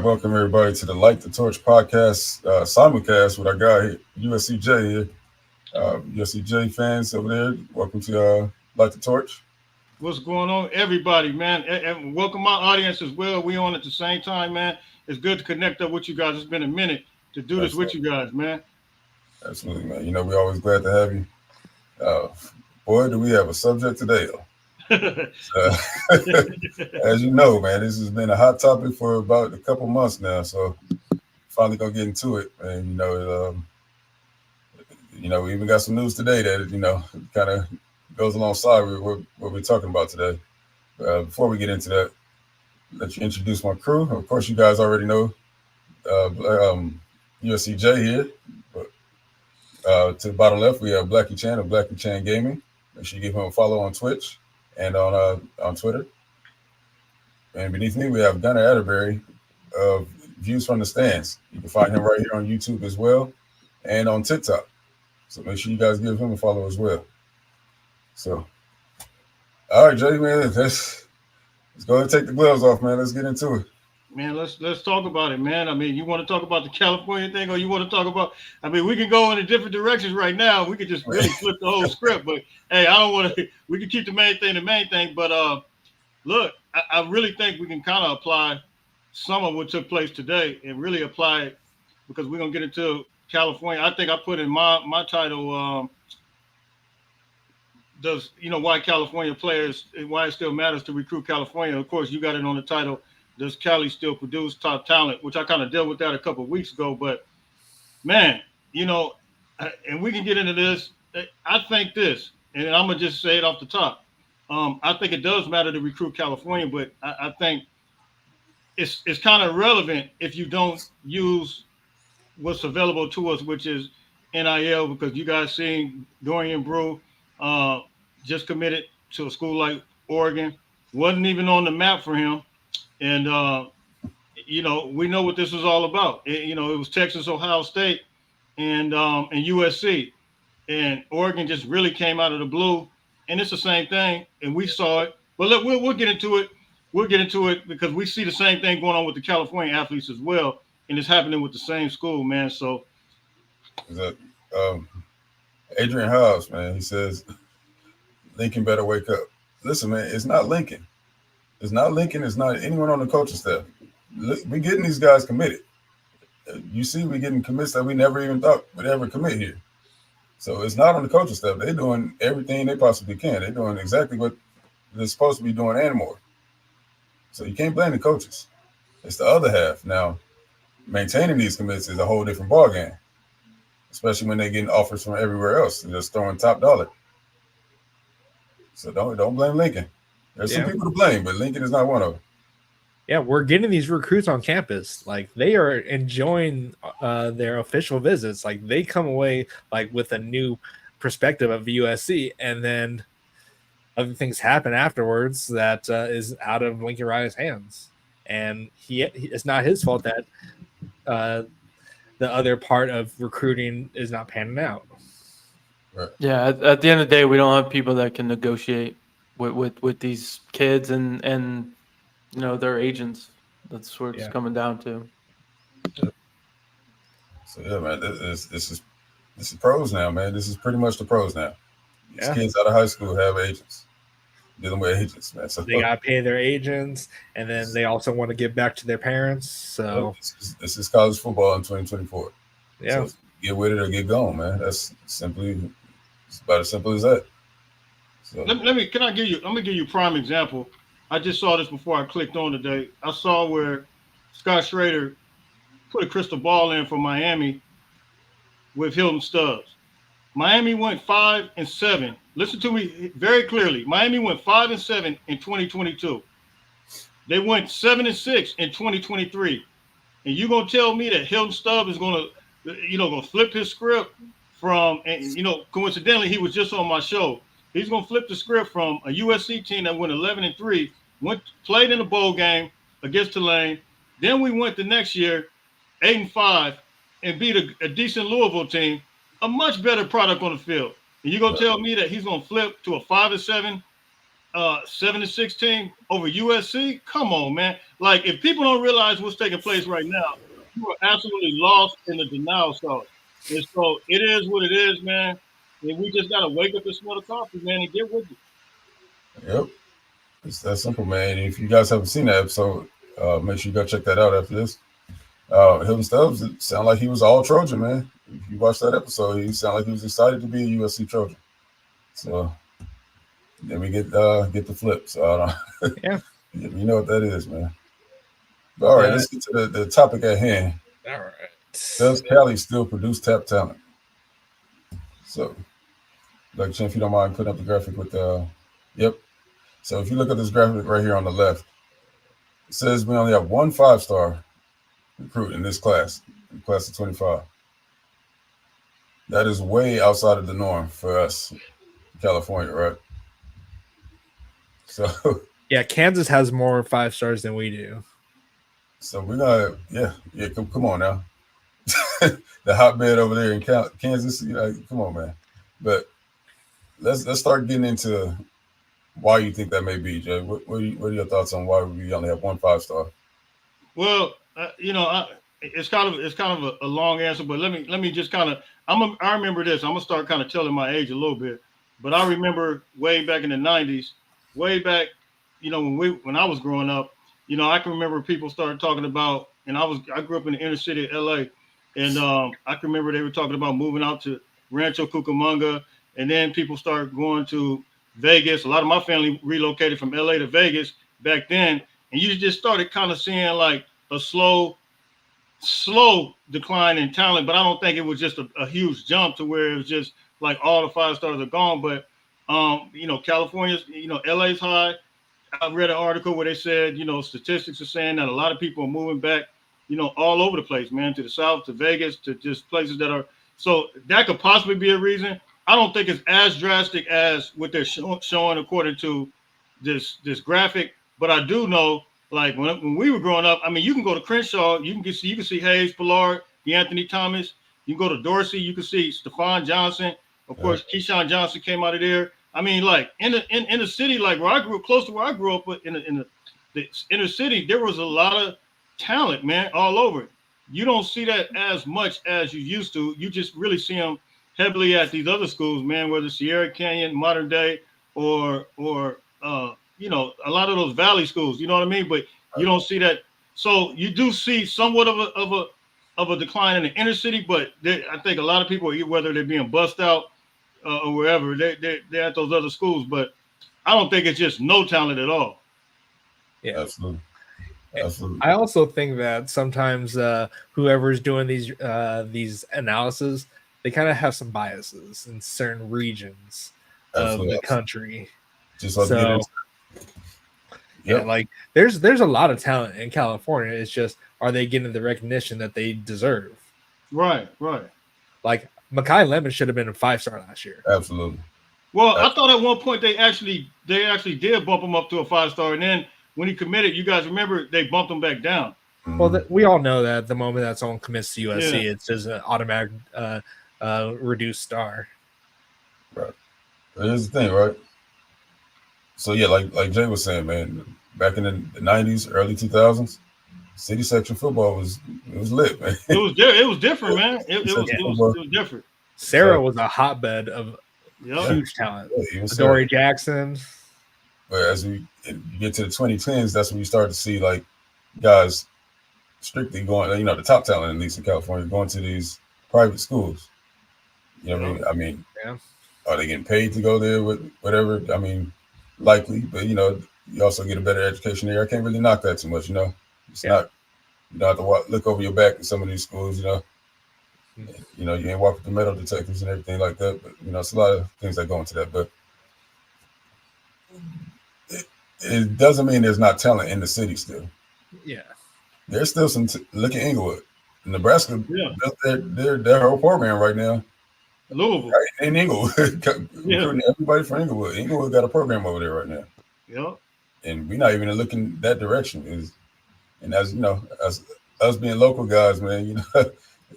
welcome everybody to the Light the Torch podcast simulcast with our guy USCJ here. USCJ fans over there, welcome to Light the Torch. What's going on, everybody, man? And welcome my audience as well. We on at the same time, man. It's good to connect up with you guys. It's been a minute to do this with you guys, man. Absolutely, man. You know, we're always glad to have you. Boy, do we have a subject today, though. As you know, man, this has been a hot topic for about a couple months now. So finally gonna get into it. And we even got some news today that kind of goes alongside with what we're talking about today. Before we get into that, let you introduce my crew. Of course, you guys already know USCJ here. But to the bottom left, we have Blackie Chan of Blackie Chan Gaming. Make sure you give him a follow on Twitch and on Twitter. And beneath me, we have Gunnar Atterbury of Views from the Stands. You can find him right here on YouTube as well and on TikTok. So make sure you guys give him a follow as well. So, all right, Jay, man, let's go ahead and take the gloves off, man. Let's get into it. Man, let's talk about it, man. I mean, you want to talk about the California thing, or you want to talk about? I mean, we can go in different directions right now. We could just really flip the whole script, but hey, I don't want to. We can keep the main thing. But look, I really think we can kind of apply some of what took place today and really apply it because we're gonna get into California. I think I put in my title. Does why California players, why it still matters to recruit California? Of course, you got it on the title. Does Cali still produce top talent? Which I kind of dealt with that a couple of weeks ago. But man, and we can get into this. I think this, and I'm gonna just say it off the top. I think it does matter to recruit California, but I think it's kind of relevant if you don't use what's available to us, which is NIL, because you guys seen Dorian Brew just committed to a school like Oregon, wasn't even on the map for him. And, we know what this was all about. It was Texas, Ohio State, and USC. And Oregon just really came out of the blue. And it's the same thing. And we saw it. But look, we'll get into it. We'll get into it because we see the same thing going on with the California athletes as well. And it's happening with the same school, man. So. Is that Adrian Hobbs, man? He says, Lincoln better wake up. Listen, man, it's not Lincoln. It's not Lincoln. It's not anyone on the coaching staff. We're getting these guys committed. You see, we're getting commits that we never even thought would ever commit here. So it's not on the coaching staff. They're doing everything they possibly can. They're doing exactly what they're supposed to be doing and more. So you can't blame the coaches. It's the other half. Now, maintaining these commits is a whole different ballgame, especially when they're getting offers from everywhere else and just throwing top dollar. So don't blame Lincoln. There's some people to blame, but Lincoln is not one of them. Yeah, we're getting these recruits on campus. Like, they are enjoying their official visits. Like, they come away like with a new perspective of USC, and then other things happen afterwards that is out of Lincoln Riley's hands. And it's not his fault that the other part of recruiting is not panning out. Right. Yeah, at the end of the day, we don't have people that can negotiate with these kids and their agents. That's what it's coming down to. So yeah, man, this is pros now, man. This is pretty much the pros now. These kids out of high school have agents, dealing with agents, man. So they gotta pay their agents, and then they also want to give back to their parents. So this is college football in 2024. Yeah, so get with it or get gone, man. It's about as simple as that. So. I'm gonna give you a prime example. I just saw this before I clicked on today. I saw where Scott Schrader put a crystal ball in for Miami with Hilton Stubbs. Miami went 5-7. Listen to me very clearly. Miami went 5-7 in 2022. They went 7-6 in 2023. And you're gonna tell me that Hilton Stubbs is gonna flip his script from, and coincidentally, he was just on my show. He's going to flip the script from a USC team that went 11-3, played in a bowl game against Tulane. Then we went the next year 8-5 and beat a decent Louisville team, a much better product on the field. And you're going to tell me that he's going to flip to a 5-7 7-6 team over USC. Come on, man. Like, if people don't realize what's taking place right now, you are absolutely lost in the denial sauce. And so it is what it is, man. And we just gotta wake up and smell the coffee, man, and get with it. Yep. It's that simple, man. And if you guys haven't seen that episode, make sure you go check that out after this. Hilton Stubbs, it sounded like he was all Trojan, man. If you watch that episode, he sounded like he was excited to be a USC Trojan. So then we get the flip. So Yeah. You know what that is, man. But all right, let's get to the topic at hand. All right. Does Cali still produce tap talent? So, Dr. Chen, if you don't mind putting up the graphic with yep. So if you look at this graphic right here on the left, it says we only have one 5-star recruit in this class, in class of 25. That is way outside of the norm for us in California, right? So yeah, Kansas has more 5 stars than we do. So we're gonna, come on now. The hotbed over there in Kansas, come on, man. But let's start getting into why you think that may be, Jay. What are your thoughts on why we only have one 5-star? Well, it's kind of a long answer, but let me just kind of I remember this. I'm gonna start kind of telling my age a little bit, but I remember way back in the 90s, way back, when I was growing up, I can remember people started talking about, and I grew up in the inner city of LA, and I can remember they were talking about moving out to Rancho Cucamonga, and then people started going to Vegas. A lot of my family relocated from LA to Vegas back then, and you just started kind of seeing like a slow decline in talent, but I don't think it was just a huge jump to where it was just like all the 5 stars are gone. But California's, LA's high. I read an article where they said, statistics are saying that a lot of people are moving back, all over the place, man, to the South, to Vegas, to just places that are. So that could possibly be a reason. I don't think it's as drastic as what they're showing according to this graphic, but I do know, like when we were growing up, I mean, you can go to Crenshaw, you can see Hayes, Ballard, Anthony Thomas. You can go to Dorsey, you can see Stephon Johnson. Of course, Keyshawn Johnson came out of there. I mean, like in the city, like where I grew up, close to where I grew up, but in the inner city, there was a lot of talent, man, all over. You don't see that as much as you used to. You just really see them heavily at these other schools, man, whether Sierra Canyon, Modern Day, or a lot of those Valley schools. You know what I mean? But you don't see that. So you do see somewhat of a decline in the inner city, but I think a lot of people, whether they're being bussed out or wherever, they're at those other schools. But I don't think it's just no talent at all. Yeah, absolutely. I also think that sometimes whoever's doing these analysis, they kind of have some biases in certain regions of the country. Just like yeah, like there's a lot of talent in California. It's just, are they getting the recognition that they deserve? Right. Like Mekhi Lemon should have been a 5-star last year. Absolutely. Well, I thought at one point they actually did bump him up to a 5-star, and then when he committed, you guys remember they bumped him back down. Well, we all know that the moment that someone commits to USC, it's just an automatic reduced star. Right. Here's the thing, right? So yeah, like Jay was saying, man, back in the 90s, early 2000s, city section football was lit, man. It was different, man. It was different. Sarah was a hotbed of huge talent. Yeah, Dory Jackson. But as you get to the 2010s, that's when you start to see like guys strictly going, the top talent, at least in California, going to these private schools. You know what I mean? Are they getting paid to go there with whatever? I mean, likely, but you also get a better education there. I can't really knock that too much, It's not, you don't have to look over your back at some of these schools, you ain't walk with the metal detectors and everything like that. But it's a lot of things that go into that. But it doesn't mean there's not talent in the city still. Yeah, there's still some. Look at Inglewood, Nebraska. Yeah, their whole program right now. Louisville, right in Inglewood, recruiting everybody from Inglewood. Inglewood got a program over there right now. Yeah, and we're not even looking that direction. And as as us being local guys, man,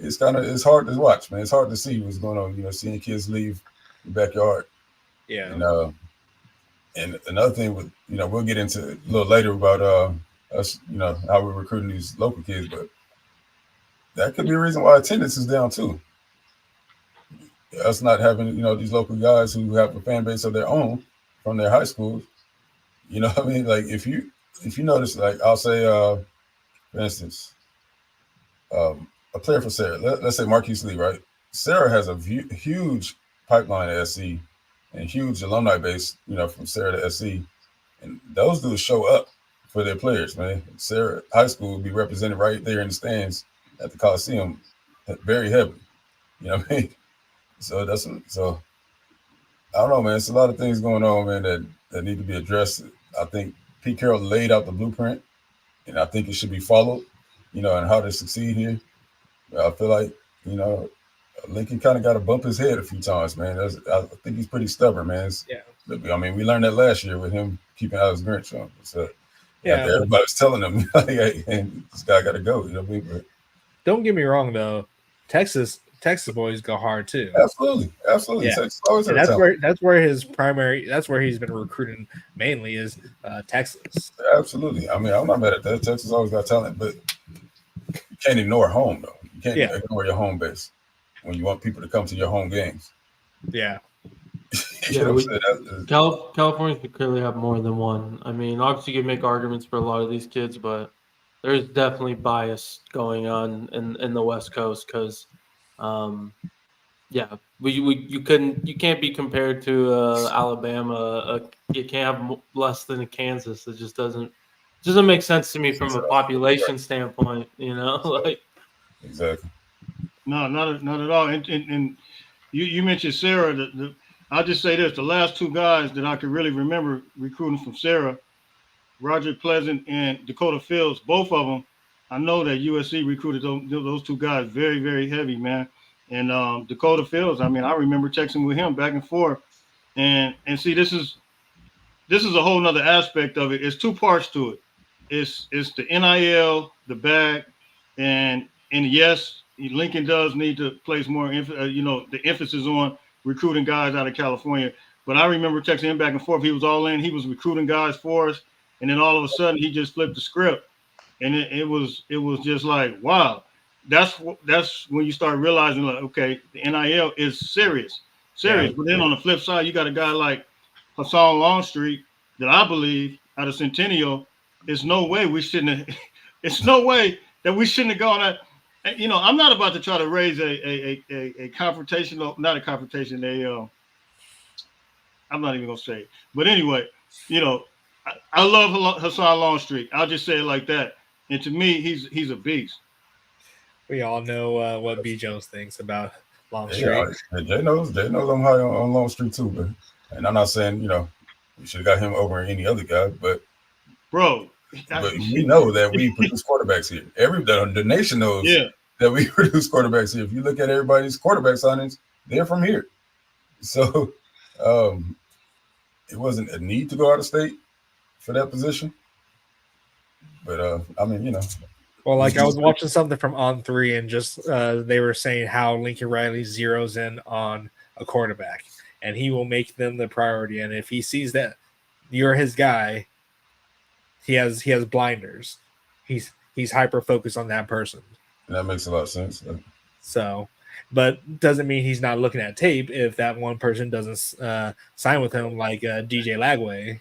it's hard to watch, man. It's hard to see what's going on. Seeing kids leave the backyard. Yeah. And And another thing with, we'll get into a little later about us, how we're recruiting these local kids, but that could be a reason why attendance is down too. Us not having, these local guys who have a fan base of their own from their high schools. You know what I mean? Like if you notice, like I'll say, for instance, a player for Sarah, let's say Marquise Lee, right? Sarah has a huge pipeline at SC and huge alumni base, from Sarah to SC. And those dudes show up for their players, man. Sarah High School will be represented right there in the stands at the Coliseum very heavily. You know what I mean? So I don't know, man. It's a lot of things going on, man, that need to be addressed. I think Pete Carroll laid out the blueprint, and I think it should be followed, and how to succeed here. I feel like, Lincoln kind of got to bump his head a few times, man. I think he's pretty stubborn, man. I mean, we learned that last year with him keeping Alex Grinch on. So, everybody was telling him, hey, this guy got to go. You know what I mean? But don't get me wrong, though. Texas boys go hard too. Absolutely. Yeah. That's where he's been recruiting mainly is Texas. Absolutely. I mean, I'm not mad at that. Texas always got talent, but you can't ignore home though. You can't ignore your home base when you want people to come to your home games. Yeah. California could clearly have more than one. I mean, obviously you can make arguments for a lot of these kids, but there's definitely bias going on in the West Coast because you can't be compared to Alabama. You can't have less than Kansas. It just doesn't make sense to me from a population standpoint. Exactly. No, not at all. And you mentioned Sarah. I'll just say this: the last two guys that I can really remember recruiting from Sarah, Roger Pleasant and Dakota Fields, both of them. I know that USC recruited those two guys very, very heavy, man. And Dakota Fields, I mean, I remember texting with him back and forth. And see, this is a whole nother aspect of it. It's two parts to it. It's the NIL, the bag, and yes, Lincoln does need to place more, the emphasis on recruiting guys out of California. But I remember texting him back and forth. He was all in. He was recruiting guys for us, and then all of a sudden he just flipped the script, and it was just like, wow. That's when you start realizing, like, okay, the NIL is serious. Yeah. But then on the flip side, you got a guy like Hassan Longstreet that I believe out of Centennial. It's no way we shouldn't have. It's no way that we shouldn't have gone at. I'm not about to try to raise a confrontational, not a confrontation. I'm not even gonna say it. But anyway, I love Hassan Longstreet. I'll just say it like that. And to me, he's a beast. We all know what B. Jones thinks about Longstreet. Jay knows I'm high on Longstreet too, but and I'm not saying we should have got him over any other guy, but we know that we produce quarterbacks here. The nation knows that we produce quarterbacks here. If you look at everybody's quarterback signings, they're from here. So it wasn't a need to go out of state for that position. But I mean, Well, like I was watching something from On3 and just they were saying how Lincoln Riley zeroes in on a quarterback and he will make them the priority. And if he sees that you're his guy, he has blinders. He's hyper focused on that person. And that makes a lot of sense. So, but doesn't mean he's not looking at tape if that one person doesn't sign with him, like DJ Lagway.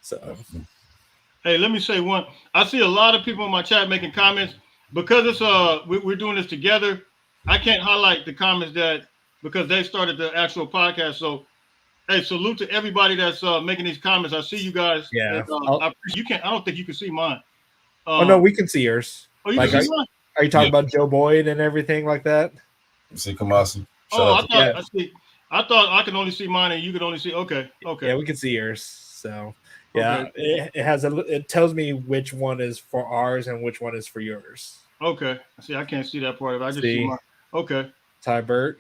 So. Hey, let me say one. I see a lot of people in my chat making comments because it's we're doing this together. I can't highlight the comments because they started the actual podcast. So, hey, salute to everybody that's making these comments. I see you guys. Yeah. I don't think you can see mine. Oh no, we can see yours. Oh, you can see mine? Are you talking about Joe Boyd and everything like that? You see Kamasi. I thought I can only see mine and you could only see. Okay. Yeah, we can see yours. So. Yeah, it tells me which one is for ours and which one is for yours. Okay. See, I can't see that part of it. I just see mine. Okay. Ty Burt.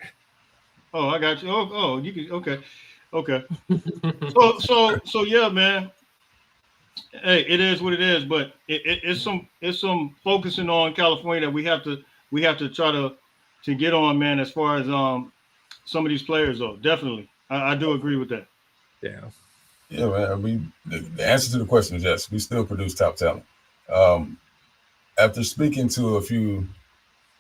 Oh, I got you. Oh, you can. Okay. So yeah, man. Hey, it is what it is, but it's some focusing on California that we have to try to get on, man. As far as some of these players, though, definitely, I do agree with that. Yeah. Yeah, man. I mean, the answer to the question is yes. We still produce top talent. After speaking to a few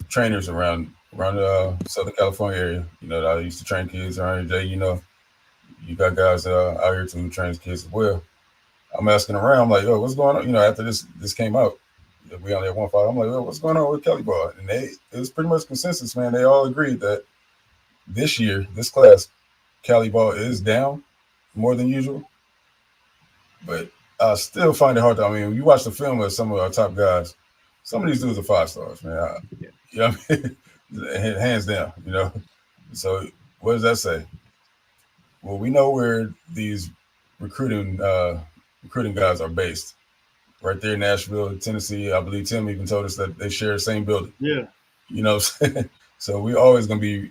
trainers around the Southern California area, that I used to train kids around here. Jay, you got guys out here too who trains kids as well. I'm asking around. I'm like, yo, what's going on? After this came out, that we only had one fight. I'm like, yo, what's going on with Kelly ball? And it was pretty much consensus, man. They all agreed that this year, this class, Cali ball is down more than usual. But I still find it hard to. I mean, when you watch the film of some of our top guys, some of these dudes are 5 stars, man. You know what I mean? Hands down, So what does that say? Well, we know where these recruiting recruiting guys are based. Right there in Nashville, Tennessee. I believe Tim even told us that they share the same building. Yeah. So we're always going to be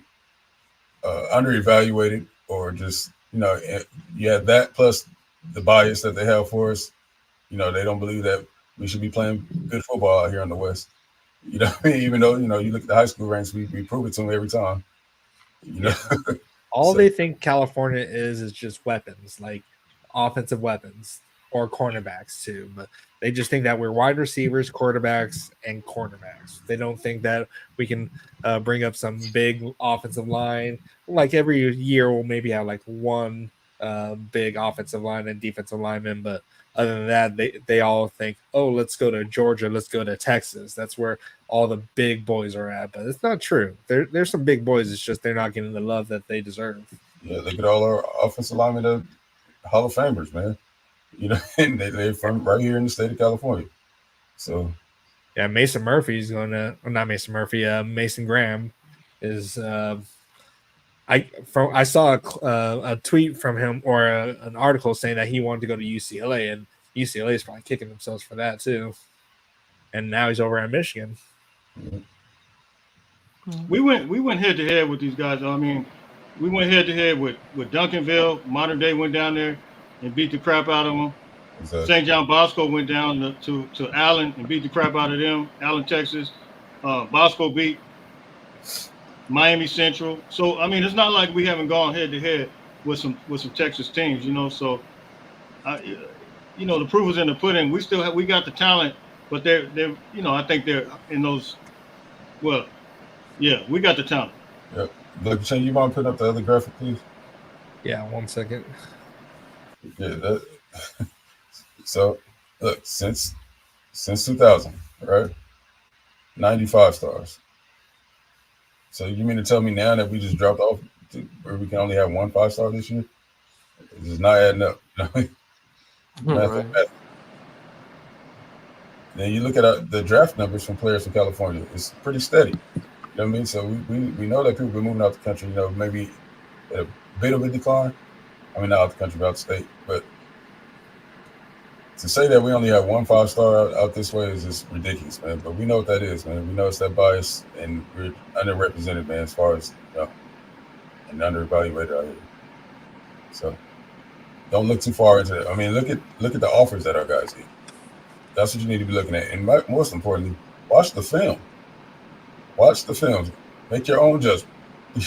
under-evaluated, or just, you have that plus the bias that they have for us. They don't believe that we should be playing good football out here in the West. Even though, you look at the high school ranks, we prove it to them every time. All they think California is just weapons, like offensive weapons or cornerbacks too. But they just think that we're wide receivers, quarterbacks, and cornerbacks. They don't think that we can bring up some big offensive line. Like every year, we'll maybe have like one big offensive line and defensive lineman, but other than that, they all think, oh, let's go to Georgia, let's go to Texas. That's where all the big boys are at. But it's not true. There's some big boys. It's just they're not getting the love that they deserve. Yeah, look at all our offensive linemen, Hall of Famers, man. And they're from right here in the state of California. So, yeah, Mason Murphy's going to, or not Mason Murphy, Mason Graham is. I saw a tweet from him, or an article saying that he wanted to go to UCLA, and UCLA is probably kicking themselves for that too. And now he's over at Michigan. We went head to head with these guys. I mean, we went head to head with Duncanville. Modern Day went down there and beat the crap out of them. Exactly. St. John Bosco went down to Allen and beat the crap out of them. Allen, Texas. Bosco beat Miami Central. So I mean, it's not like we haven't gone head to head with some Texas teams, So, the proof is in the pudding. We got the talent, but they're I think they're in those. Well, yeah, we got the talent. Yep. Look, Shane, you want to put up the other graphic, please? Yeah, 1 second. Yeah. So, look, since 2000, right? 95 stars. So you mean to tell me now that we just dropped off to where we can only have 1 5-star this year? It's just not adding up. Math. Then you look at the draft numbers from players from California. It's pretty steady. You know what I mean? So we know that people have been moving out the country, maybe at a bit of a decline. I mean, not out the country, but out the state. But to say that we only have 1 5-star out this way is just ridiculous, man. But we know what that is, man. We know it's that bias, and we're underrepresented, man, as far as, and underevaluated out here. So don't look too far into it. I mean, look at the offers that our guys get. That's what you need to be looking at. And most importantly, watch the film. Watch the films. Make your own judgment.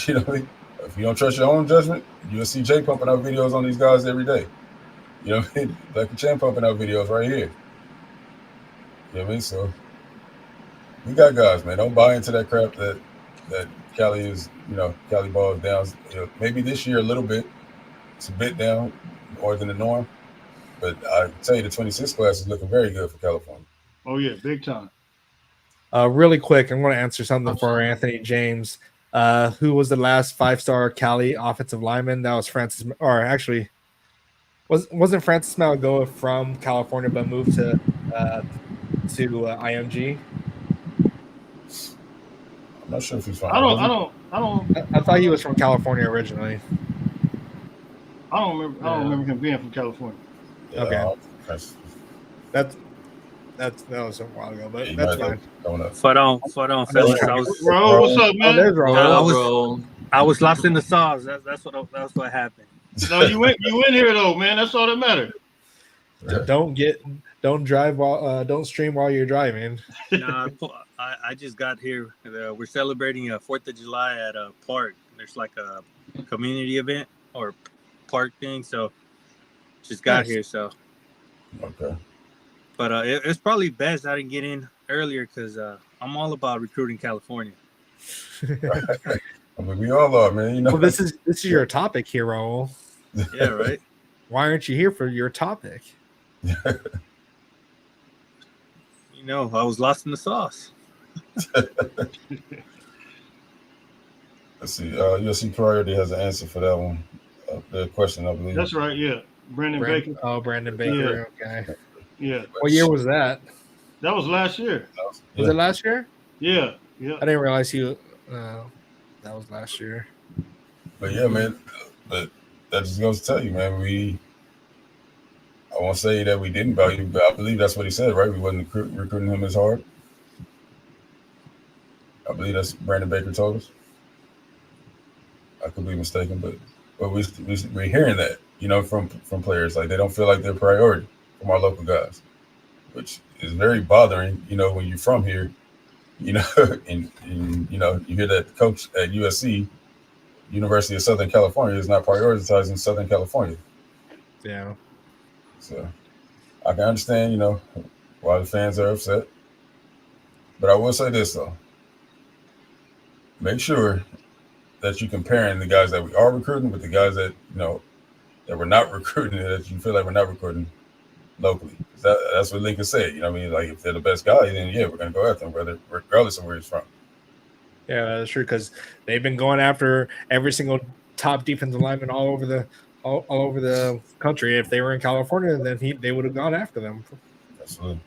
You know what I mean? If you don't trust your own judgment, you'll see Jay pumping out videos on these guys every day. You know what I mean? Black and Chan pumping out videos right here. You know what I mean? So we got guys, man. Don't buy into that crap that Cali is, Cali ball is down. Maybe this year a little bit. It's a bit down more than the norm. But I tell you, the 26 class is looking very good for California. Oh, yeah, big time. Really quick, I'm going to answer something for Anthony James. Who was the last 5-star Cali offensive lineman? That was Francis, or actually, wasn't Francis Malgoa from California but moved to IMG? I'm not sure if he's from. I thought he was from California originally. I don't remember him being from California. Yeah, okay, that was a while ago, but that's fine. Foot on, fellas. Bro, what's up, man? I was lost in the sauce. That's what happened. No, you in here though, man. That's all that matters. Don't drive while don't stream while you're driving. No, I just got here. We're celebrating 4th of July at a park. There's like a community event or park thing, so just got Nice. here, so. Okay. But it's probably best I didn't get in earlier because I'm all about recruiting California. I mean, we all are, man. You know. Well, this is your topic here, Raul. Yeah, right. Why aren't you here for your topic? You know, I was lost in the sauce. Let's see. USC Priority has an answer for that one. The question, I believe. That's right. Yeah, Brandon Baker. Oh, Brandon Baker. Okay. Yeah, What year was that? that was last year. Was it last year? Yeah. I didn't realize that was last year. But yeah, man. But that just goes to tell you, man. I won't say that we didn't value, but I believe that's what he said, right? We wasn't recruiting him as hard. I believe that's Brandon Baker told us. I could be mistaken, but we're hearing that, you know, from players. Like, they don't feel like they're priority from our local guys, which is very bothering, you know, when you're from here, you know, and you know, you hear that the coach at USC, University of Southern California, is not prioritizing Southern California. Yeah. So I can understand, you know, why the fans are upset. But I will say this, though. Make sure that you're comparing the guys that we are recruiting with the guys that, you know, that we're not recruiting, that you feel like we're not recruiting locally. That's what Lincoln said. You know what I mean? Like, if they're the best guy, then yeah, we're going to go after them, regardless of where he's from. Yeah, that's true, because they've been going after every single top defensive lineman all over the country. If they were in California, then they would have gone after them. Absolutely.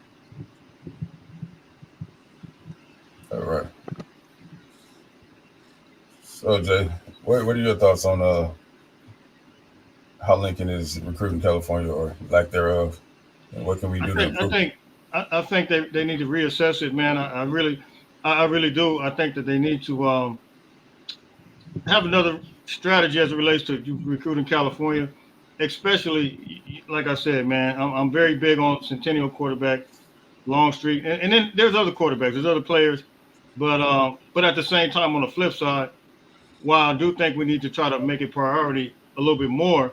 All right. So, Jay, what are your thoughts on how Lincoln is recruiting California, or lack thereof, and what can we do to improve? I think they need to reassess it, man. I really do. I think that they need to have another strategy as it relates to recruiting California, especially, like I said, man. I'm very big on Centennial quarterback Longstreet, and then there's other quarterbacks, there's other players, but at the same time, on the flip side, while I do think we need to try to make it priority a little bit more,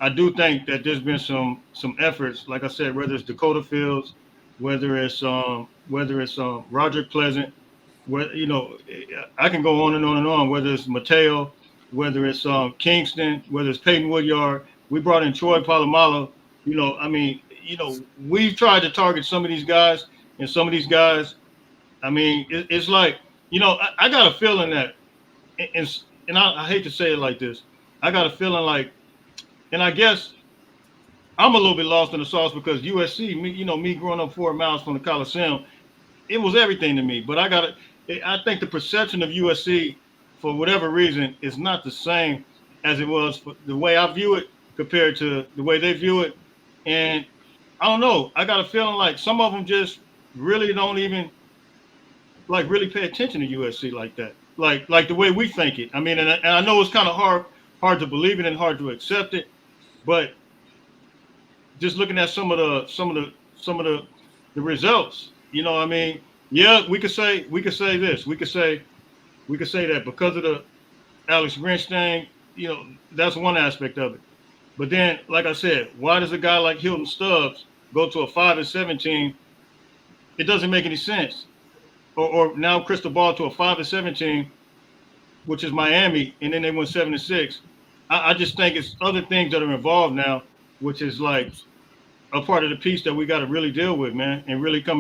I do think that there's been some efforts, like I said, whether it's Dakota Fields, whether it's Roger Pleasant, where, you know, I can go on and on and on, whether it's Mateo, whether it's Kingston, whether it's Peyton Woodyard. We brought in Troy Polamalu. You know, I mean, you know, we've tried to target some of these guys, and some of these guys, I mean, it's like, you know, I got a feeling that, and I hate to say it like this, I got a feeling like, and I guess I'm a little bit lost in the sauce because USC, me growing up 4 miles from the Coliseum, it was everything to me. But I think the perception of USC, for whatever reason, is not the same as it was for the way I view it compared to the way they view it. And I don't know. I got a feeling like some of them just really don't even really pay attention to USC like that. Like the way we think it. I mean, and I know it's kind of hard to believe it and hard to accept it, but just looking at some of the results, you know what I mean? Yeah, we could say this. We could say that because of the Alex Grinch thing, you know, that's one aspect of it. But then, like I said, why does a guy like Hilton Stubbs go to a 5-17? It doesn't make any sense. Or now Crystal Ball to a 5-17, which is Miami, and then they went 7-6. I just think it's other things that are involved now, which is like a part of the piece that we got to really deal with, man, and really come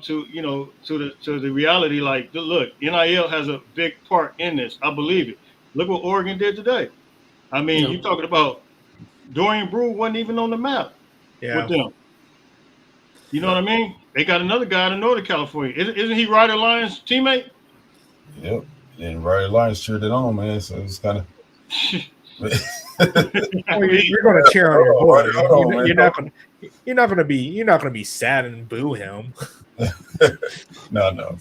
to, you know, to the reality. Like, look, NIL has a big part in this. I believe it. Look what Oregon did today. I mean, you talking about Dorian Brew wasn't even on the map with them. You know what I mean? They got another guy in Northern California. Isn't he Ryder Lyons' teammate? Yep. And Ryder Lyons cheered it on, man. So it's kind of. Well, you're going to cheer on your boy. You're not going to be sad and boo him. No.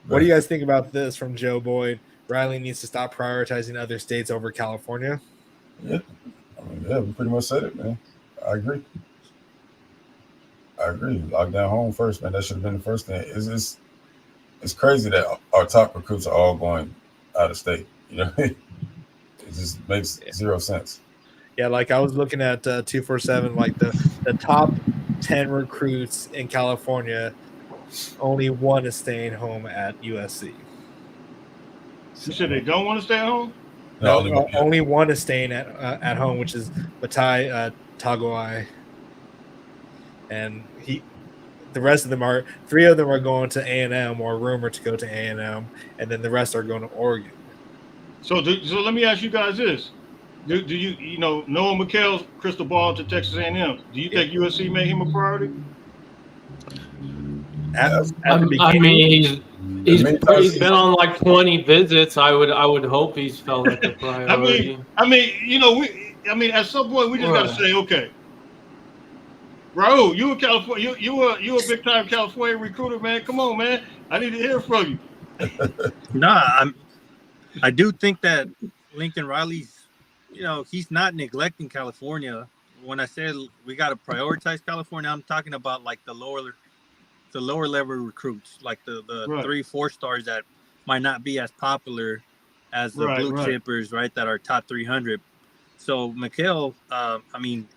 What do you guys think about this from Joe Boyd? Riley needs to stop prioritizing other states over California. Yeah, I mean, yeah, we pretty much said it, man. I agree. Lock down home first, man. That should have been the first thing. It's crazy that our top recruits are all going out of state. You know, it just makes zero sense. Yeah, like I was looking at 247, like the top 10 recruits in California, only one is staying home at USC. You said they don't want to stay at home? No, only only one is staying at home, which is Batai Tagoai, and the rest of them are 3 of them are going to A&M or rumored to go to A&M, and then the rest are going to Oregon. So let me ask you guys this: Do you Noah McHale's crystal ball to Texas A&M? Do you think USC made him a priority? At the I beginning, mean, he's times been on like 20 visits. I would hope he's felt like a priority. I mean, at some point we just got to Right. say, okay, Raul, you a California, you a big time California recruiter, man. Come on, man. I need to hear from you. Nah, I do think that Lincoln Riley's, he's not neglecting California. When I said we got to prioritize California, I'm talking about like the lower level recruits, like the Right. 3-4 stars that might not be as popular as the Right, blue right. chippers, right? That are top 300. So McHale, I mean,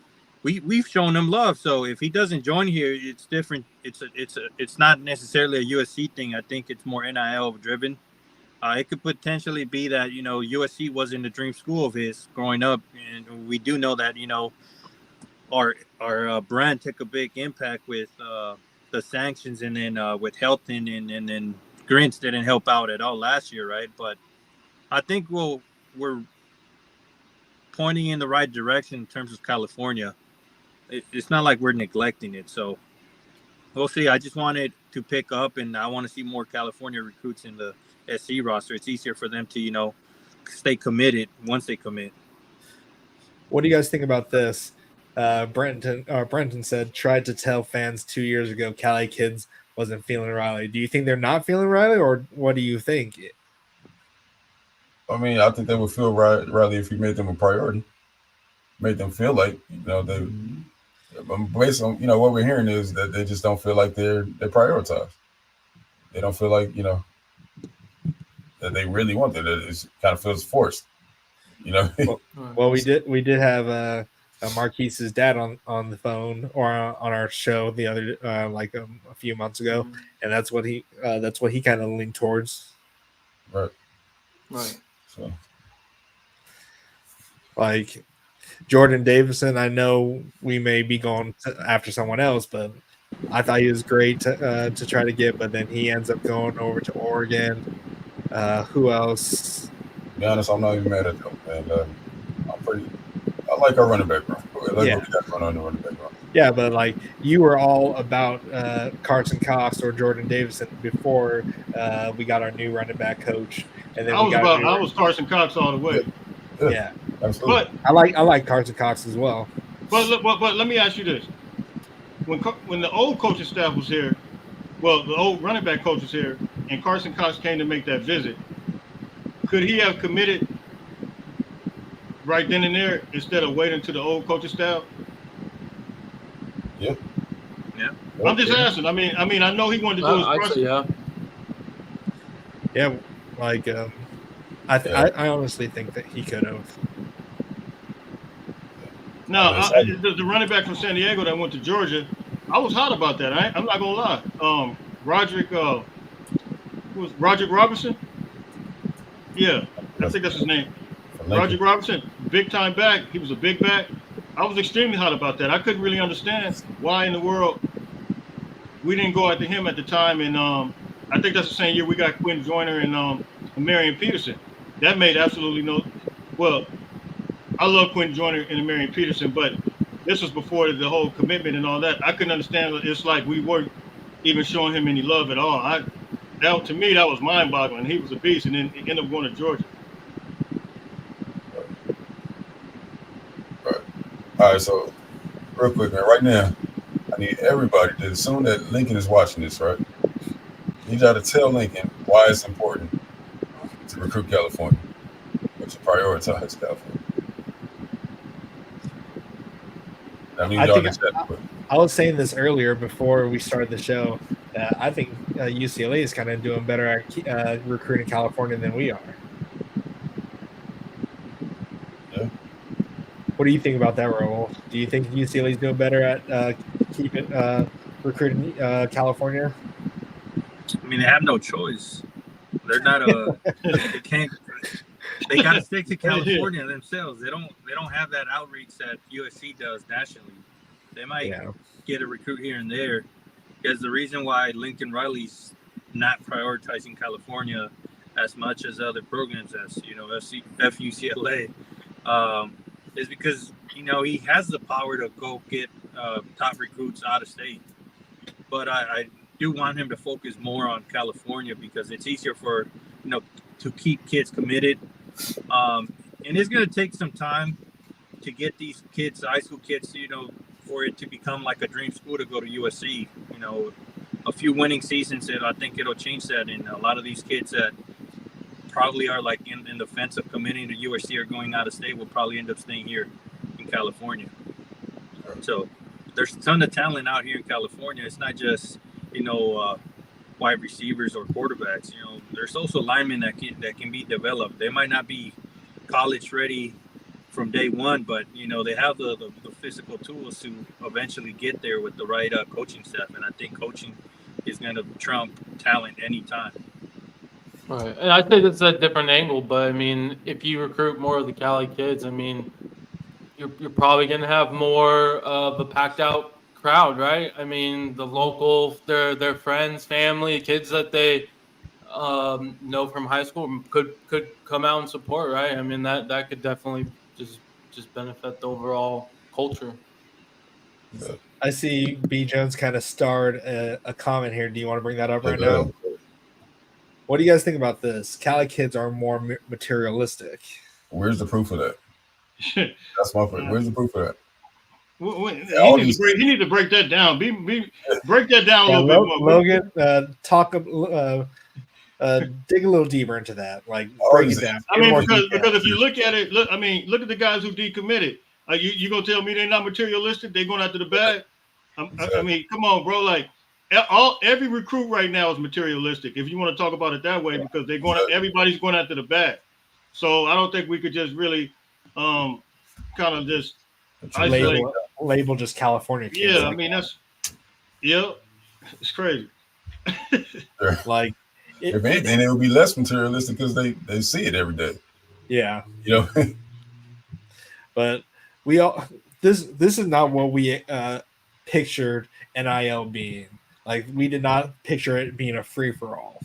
we've shown him love. So if he doesn't join here, it's different. It's not necessarily a USC thing. I think it's more NIL driven. It could potentially be that USC wasn't the dream school of his growing up, and we do know that our brand took a big impact with the sanctions, and then with Helton and then Grants didn't help out at all last year, right? But I think we're pointing in the right direction in terms of California. It's not like we're neglecting it, so we'll see. I just wanted to pick up, and I want to see more California recruits in the SC roster. It's easier for them to stay committed once they commit. what do you guys think about this? Brenton said tried to tell fans 2 years ago Cali kids wasn't feeling Riley. Do you think they're not feeling Riley, or what do you think? I mean, I think they would feel Riley if he made them a priority, made them feel like they. Based on what we're hearing is that they just don't feel like they're prioritized. They don't feel like that they really want it. It kind of feels forced. Well, we did have Marquise's dad on the phone or on our show the other a few months ago, and that's what he kind of leaned towards. Right. So, like Jordan Davison, I know we may be going after someone else, but I thought he was great to try to get, but then he ends up going over to Oregon. Who else? To be honest, I'm not even mad at them, and I like our running back run. What we got going on the running back run. Yeah, but like you were all about Carson Cox or Jordan Davison before we got our new running back coach, and then I was Carson Cox all the way. Yeah, absolutely. But I like Carson Cox as well. But let me ask you this: when the old coaching staff was here, well, the old running back coach was here, and Carson Cox came to make that visit, could he have committed right then and there instead of waiting to the old coaching staff? Yeah. I'm just asking. I mean, I know he wanted to do his process. Yeah, like I honestly think that he could have. No, the running back from San Diego that went to Georgia, I was hot about that. I'm not gonna lie. Roderick Robinson? Yeah, I think that's his name. Roderick Robinson, big time back. He was a big back. I was extremely hot about that. I couldn't really understand why in the world we didn't go after him at the time. And I think that's the same year we got Quinn Joyner and Marion Peterson. That made absolutely no. Well, I love Quinn Joyner and Marion Peterson, but this was before the whole commitment and all that. I couldn't understand. It's like we weren't even showing him any love at all. To me, that was mind-boggling. He was a beast, and then he ended up going to Georgia. Right. All right. So, real quick, man. Right now, I need everybody to assume that Lincoln is watching this. Right. You got to tell Lincoln why it's important to recruit California, or to prioritize California. I was saying this earlier before we started the show. I think UCLA is kind of doing better at recruiting California than we are. Yeah. What do you think about that, Raul? Do you think UCLA is doing better at recruiting California? I mean, they have no choice. They're not they can't. They got to stick to California themselves. They don't have that outreach that USC does nationally. They might get a recruit here and there, because the reason why Lincoln Riley's not prioritizing California as much as other programs, as FUCLA, is because he has the power to go get top recruits out of state. But I do want him to focus more on California, because it's easier for to keep kids committed. And it's going to take some time to get these kids, high school kids, for it to become like a dream school to go to USC. A few winning seasons, and I think it'll change that. And a lot of these kids that probably are like in the fence of committing to USC or going out of state will probably end up staying here in California. So there's a ton of talent out here in California. It's not just wide receivers or quarterbacks. There's also linemen that can be developed. They might not be college ready from day one, but they have the physical tools to eventually get there with the right coaching staff. And I think coaching is going to trump talent anytime. Right, and I think it's a different angle, but I mean, if you recruit more of the Cali kids, I mean, you're probably going to have more of a packed out crowd, right? I mean, the local, their friends, family, kids that they know from high school could come out and support, right? I mean, that could definitely just benefit the overall culture. I see B Jones kind of starred a comment here. Do you want to bring that up right now? What do you guys think about this? Cali kids are more materialistic. Where's the proof of that? That's my point. Where's the proof of that? He need to break that down. Break that down a little bit more. Logan, dig a little deeper into that. Like, break it down. I mean, because if you look at it, look at the guys who decommitted. You gonna tell me they're not materialistic? They're going after the bag. I mean, come on, bro. Like, every recruit right now is materialistic, if you want to talk about it that way, because everybody's going after the bag. So I don't think we could just really kind of just label just California kids. Yeah, I mean it's crazy. Like, if anything, it would be less materialistic because they see it every day. Yeah, but this is not what we pictured NIL being. Like, we did not picture it being a free-for-all.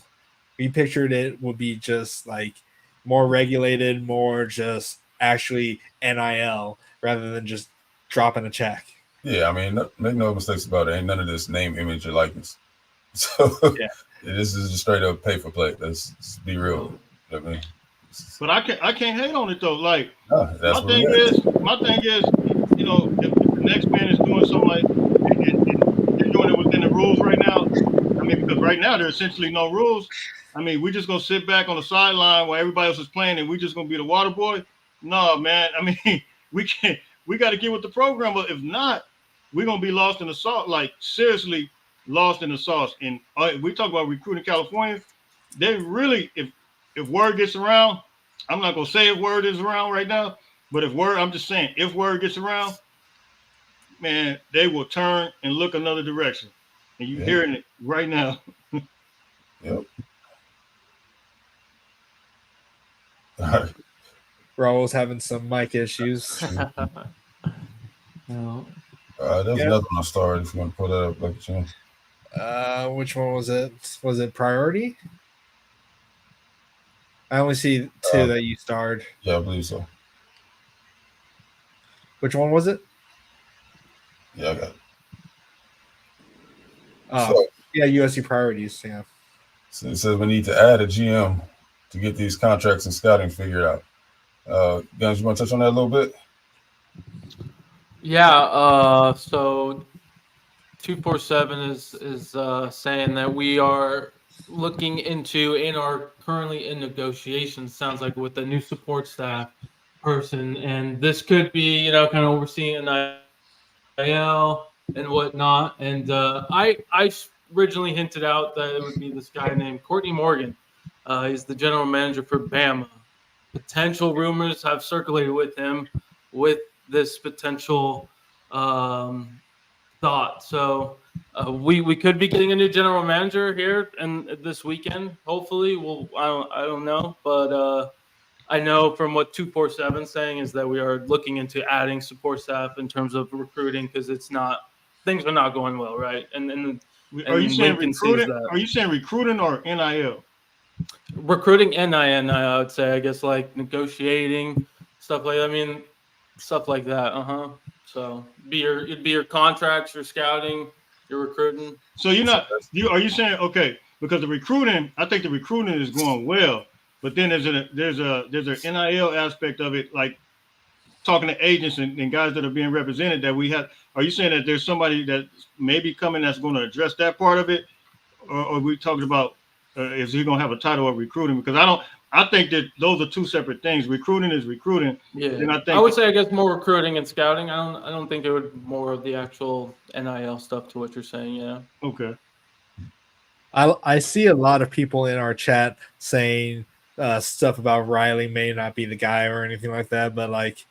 We pictured it would be just like more regulated, more just actually NIL rather than just dropping a check. Yeah, I mean, make no mistakes about it. Ain't none of this name, image, or likeness. So this is just straight up pay for play. Let's be real. I mean, but I can't hate on it though. Like, my thing is, if the next man is doing something like and they're doing it within the rules right now. I mean, because right now there's essentially no rules. I mean, we're just gonna sit back on the sideline while everybody else is playing, and we're just gonna be the water boy. No, man. I mean, we got to get with the program. But if not, we're gonna be lost in the sauce. Like, seriously, lost in the sauce. And we talk about recruiting California. They really, if word gets around, I'm not gonna say if word is around right now, but I'm just saying, if word gets around, man, they will turn and look another direction. And you're hearing it right now. Yep. Raul's having some mic issues. No. There's another one I started. If you want to pull that up, like you. Which one was it? Was it Priority? I only see two that you starred. Yeah, I believe so. Which one was it? Yeah, I got it. USC Priorities. Yeah. So it says we need to add a GM to get these contracts and scouting figured out. Guns, you want to touch on that a little bit? Yeah. So 247 is saying that we are looking into and are currently in negotiations. Sounds like with a new support staff person, and this could be kind of overseeing NIL and whatnot. And I originally hinted out that it would be this guy named Courtney Morgan. He's the general manager for Bama. Potential rumors have circulated with him with this potential thought. So we could be getting a new general manager here and this weekend. Hopefully, I don't know, but I know from what 247 saying is that we are looking into adding support staff in terms of recruiting because things are not going well, right? And Are you saying Lincoln sees recruiting? that. Are you saying recruiting or NIL? Recruiting and I would say, I guess, like negotiating stuff like that. I mean, stuff like that. So it'd be your contracts, your scouting, your recruiting. So you're not are you saying okay? Because the recruiting, I think the recruiting is going well, but then there's an NIL aspect of it, like talking to agents and guys that are being represented that we have. Are you saying that there's somebody that may be coming that's going to address that part of it, or are we talking about is he going to have a title of recruiting? Because I think that those are two separate things. Recruiting is recruiting. Yeah, and I would say, I guess, more recruiting and scouting. I don't think it would more of the actual NIL stuff to what you're saying. Yeah. Okay. I see a lot of people in our chat saying stuff about Riley may not be the guy or anything like that, but like,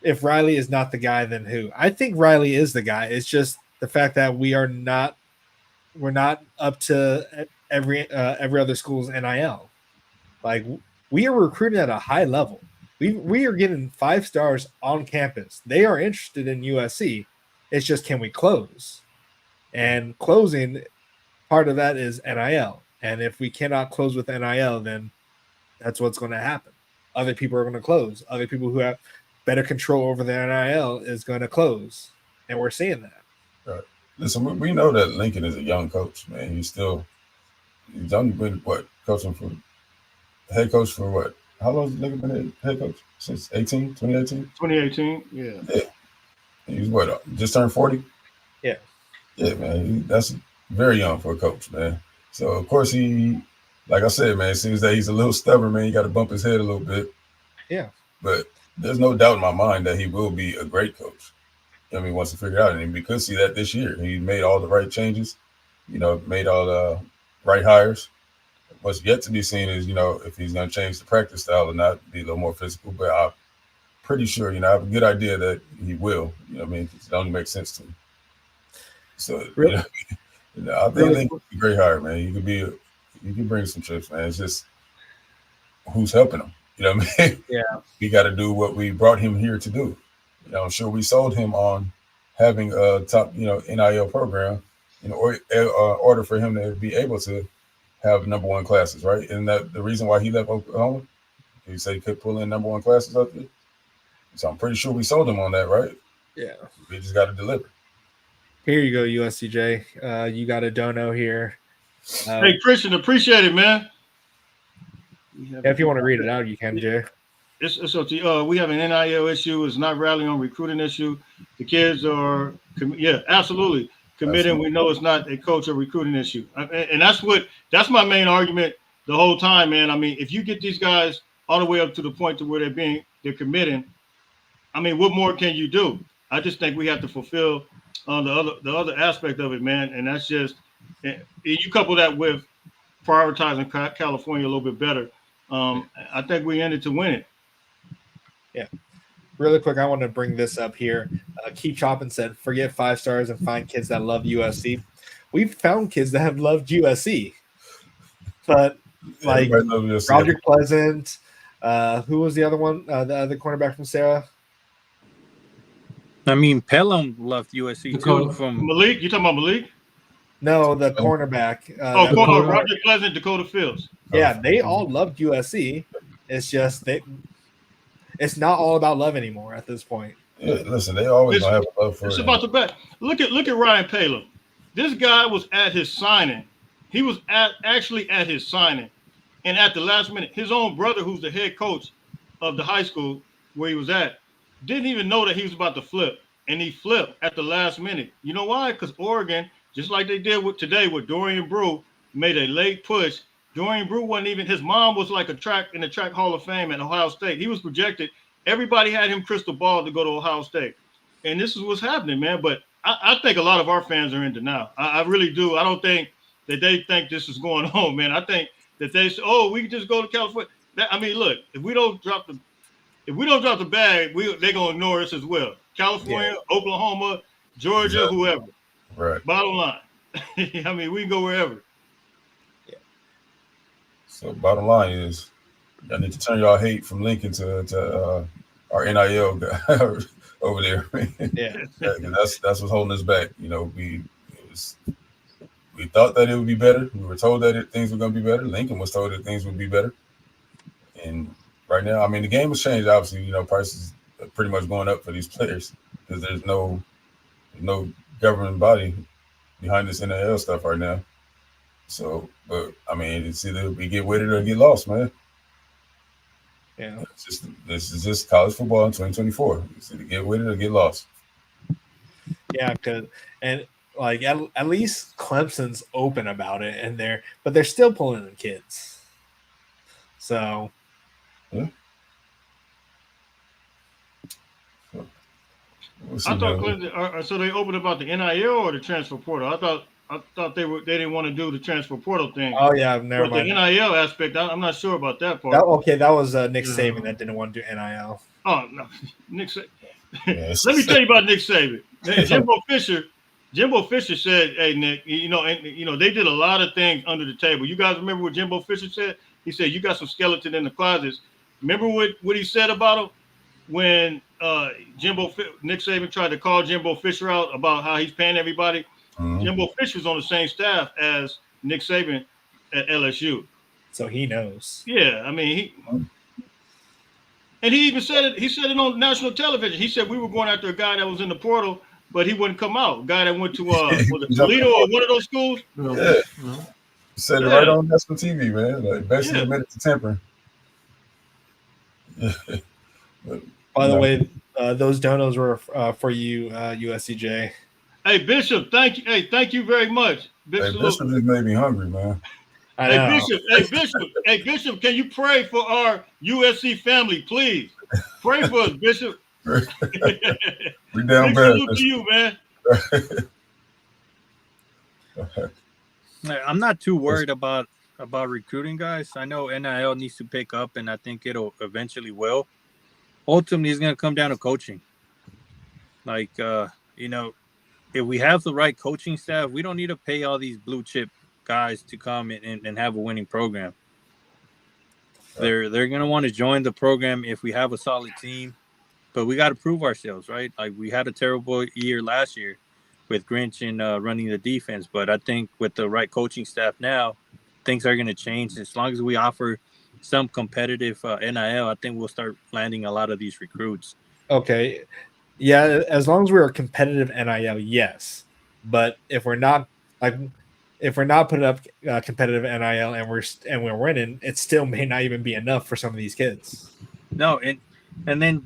if Riley is not the guy, then who? I think Riley is the guy. It's just the fact that we're not up to every other school's NIL. Like, we are recruiting at a high level. We are getting 5 stars on campus. They are interested in USC. It's just, can we close? And closing, part of that is NIL. And if we cannot close with NIL, then that's what's going to happen. Other people are going to close. Other people who have better control over the NIL is going to close. And we're seeing that. Right. Listen, we know that Lincoln is a young coach, man. He's only been, coaching for head coach for what? How long has Lincoln been head coach? Since 2018? 2018, yeah. He's just turned 40? Yeah. Yeah, man. That's very young for a coach, man. So, of course, like I said, man, it seems that he's a little stubborn, man. You got to bump his head a little bit. Yeah. But there's no doubt in my mind that he will be a great coach. I mean, once he figure it out, and we could see that this year. He made all the right changes, made all the right hires. What's yet to be seen is, if he's going to change the practice style or not, be a little more physical. But I'm pretty sure, I have a good idea that he will. I mean, it only makes sense to me. So, really? I think Lincoln's a great hire, man. You can bring some chips, man. It's just who's helping him. You know what I mean? Yeah. We got to do what we brought him here to do. I'm sure we sold him on having a top, NIL program in order for him to be able to have number 1 classes, right? And that the reason why he left Oklahoma, he said he could pull in number 1 classes up there. So I'm pretty sure we sold him on that, right? Yeah. We just got to deliver. Here you go, USCJ. You got a dono here. Hey, Christian, appreciate it, man. If you want to read it out, you can, Jay. It's okay. We have an NIL issue. It's not rallying on recruiting issue. The kids are, absolutely committing. We know it's not a coach or recruiting issue, and that's my main argument the whole time, man. I mean, if you get these guys all the way up to the point to where they're committing, I mean, what more can you do? I just think we have to fulfill the other aspect of it, man, and that's just you couple that with prioritizing California a little bit better. I think we ended to win it. Yeah. Really quick, I want to bring this up here. Keep Chopping said, forget 5 stars and find kids that love USC. We've found kids that have loved USC. But, like, Roger Pleasant, who was the other one? The other cornerback from Sarah? I mean, Pelham left USC too. From Malik? You talking about Malik? No, the cornerback. Roger Pleasant, Dakota Fields. Yeah, they all loved USC. It's just it's not all about love anymore at this point. Yeah, listen, they always have love for it. It's about the bet. Look at Ryan Palin. This guy was at his signing. He was actually at his signing. And at the last minute, his own brother, who's the head coach of the high school where he was at, didn't even know that he was about to flip. And he flipped at the last minute. You know why? Because Oregon, just like they did today with Dorian Brew, made a late push. Dorian Brew wasn't even, his mom was like in the track Hall of Fame at Ohio State. He was projected. Everybody had him crystal ball to go to Ohio State. And this is what's happening, man. But I think a lot of our fans are in denial. I really do. I don't think that they think this is going on, man. I think that they say, we can just go to California. I mean, look, if we don't drop if we don't drop the bag, they're gonna ignore us as well. California, Oklahoma, Georgia, Exactly. whoever. Right. Bottom line. I mean, we can go wherever. So bottom line is, I need to turn y'all hate from Lincoln to our NIL guy over there. Yeah. That's what's holding us back. You know, we thought that it would be better. We were told that things were going to be better. Lincoln was told that things would be better. And right now, I mean, the game has changed. Obviously, you know, prices are pretty much going up for these players because there's no governing body behind this NIL stuff right now. So, but I mean, it's either we get with it or get lost, man. Yeah. This is just college football in 2024. It's either get with it or get lost. Yeah, and like at least Clemson's open about it, and they're still pulling in kids. So Yeah. I thought Clemson. So they opened about the NIL or the transfer portal. I thought they didn't want to do the transfer portal thing. Oh yeah, never but mind. The NIL aspect, I'm not sure about that part. That was Nick Saban that didn't want to do NIL. Oh no, Nick Saban. Yes. Let me tell you about Nick Saban. Jimbo Fisher said, "Hey Nick, you know they did a lot of things under the table. You guys remember what Jimbo Fisher said? He said you got some skeleton in the closets. Remember what he said about him when Nick Saban tried to call Jimbo Fisher out about how he's paying everybody. Mm-hmm. Jimbo Fisher's on the same staff as Nick Saban at LSU, so he knows. Yeah, I mean and he even said it. He said it on national television. He said we were going after a guy that was in the portal, but he wouldn't come out. A guy that went to was it Toledo or one of those schools? Yeah, he said it right on national TV, man. Like basically admitted to tampering. Yeah. By the way, those donos were for you, USCJ. Hey Bishop, thank you. Hey, thank you very much. Bishop just made me hungry, man. Hey Bishop, can you pray for our USC family, please? Pray for us, Bishop. We down bad. Salute to you, man. I'm not too worried about recruiting, guys. I know NIL needs to pick up, and I think it'll eventually will. Ultimately, it's going to come down to coaching. Like, you know, if we have the right coaching staff, we don't need to pay all these blue chip guys to come and have a winning program. They're going to want to join the program if we have a solid team, but we got to prove ourselves, right? Like we had a terrible year last year with Grinch and running the defense, but I think with the right coaching staff now, things are going to change. As long as we offer some competitive NIL, I think we'll start landing a lot of these recruits. Okay. Yeah, as long as we're a competitive NIL, yes. But if we're not putting up competitive NIL and we're winning, it still may not even be enough for some of these kids. No, and then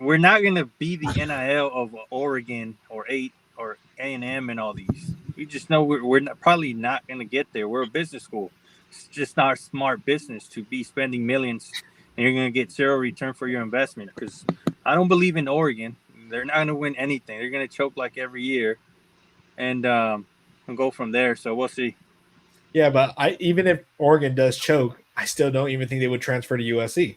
we're not going to be the NIL of Oregon or A&M and all these. We just know we're probably not going to get there. We're a business school. It's just not smart business to be spending millions and you're going to get zero return for your investment, because I don't believe in Oregon. They're not going to win anything. They're going to choke like every year and go from there. So we'll see. Yeah, but even if Oregon does choke, I still don't even think they would transfer to USC.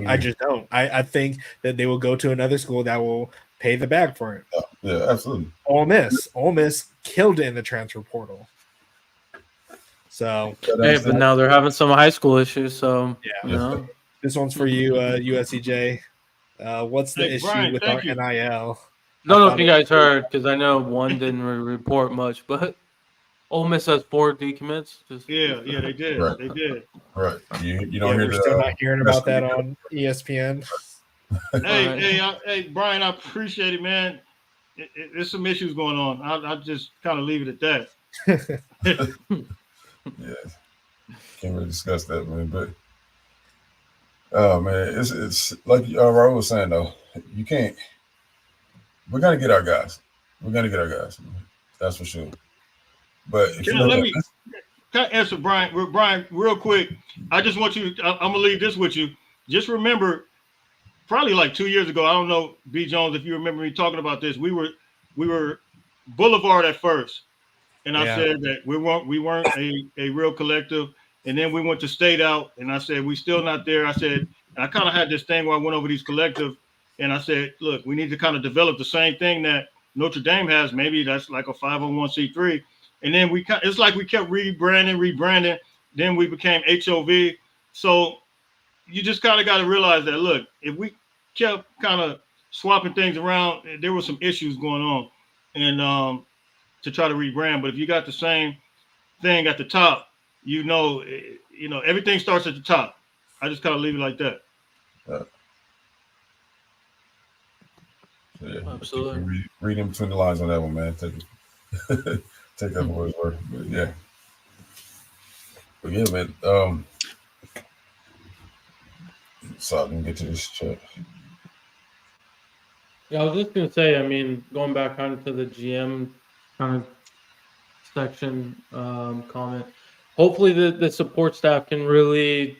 I just don't. I think that they will go to another school that will pay the bag for it. Yeah, absolutely. Ole Miss killed it in the transfer portal. So, hey, but now they're having some high school issues. So, yeah, you know. This one's for you, USCJ. What's the issue Brian, with our you. NIL? Don't know if you guys heard, because I know one didn't report much, but Ole Miss has 4 decommits. Yeah, they did. Right. They did. Right. You don't hear we're still not hearing about that on ESPN. Hey, Brian, I appreciate it, man. There's some issues going on. I'll just kind of leave it at that. Yeah, can't really discuss that, man. But oh man, it's like Raul was saying though. You can't. We're gonna get our guys. That's for sure. But if can I answer Brian? Brian, real quick. I just want you. I'm gonna leave this with you. Just remember, probably like 2 years ago. I don't know, B. Jones, if you remember me talking about this. We were Boulevard at first. And I said that we weren't a real collective. And then we went to state out, and I said, we still not there. I said, and I kind of had this thing where I went over these collective, and I said, look, we need to kind of develop the same thing that Notre Dame has. Maybe that's like a 501c3. And then it's like we kept rebranding. Then we became HOV. So you just kind of got to realize that, look, if we kept kind of swapping things around, there were some issues going on, and to try to rebrand. But if you got the same thing at the top, everything starts at the top. I just kind of leave it like that. Yeah, Absolutely. read in between the lines on that one, man. Take that for his word. But yeah, man. So I can get to this chat. Yeah, I was just gonna say. I mean, going back onto the GM kind of section comment. Hopefully, the support staff can really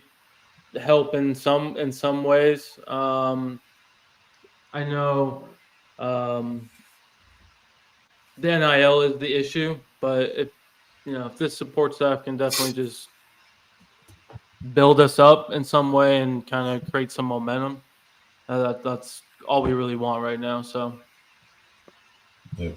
help in some ways. I know the NIL is the issue, but if this support staff can definitely just build us up in some way and kind of create some momentum, that's all we really want right now. So, Yeah.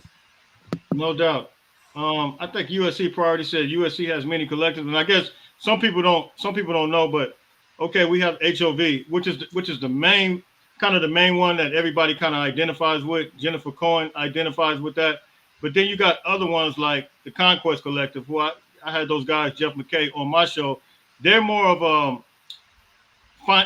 No doubt. I think USC priority said USC has many collectives, and I guess some people don't know, but okay, we have HOV, which is the main one that everybody kind of identifies with. Jennifer Cohen identifies with that, but then you got other ones like the Conquest Collective, who I had those guys, Jeff McKay, on my show. They're more of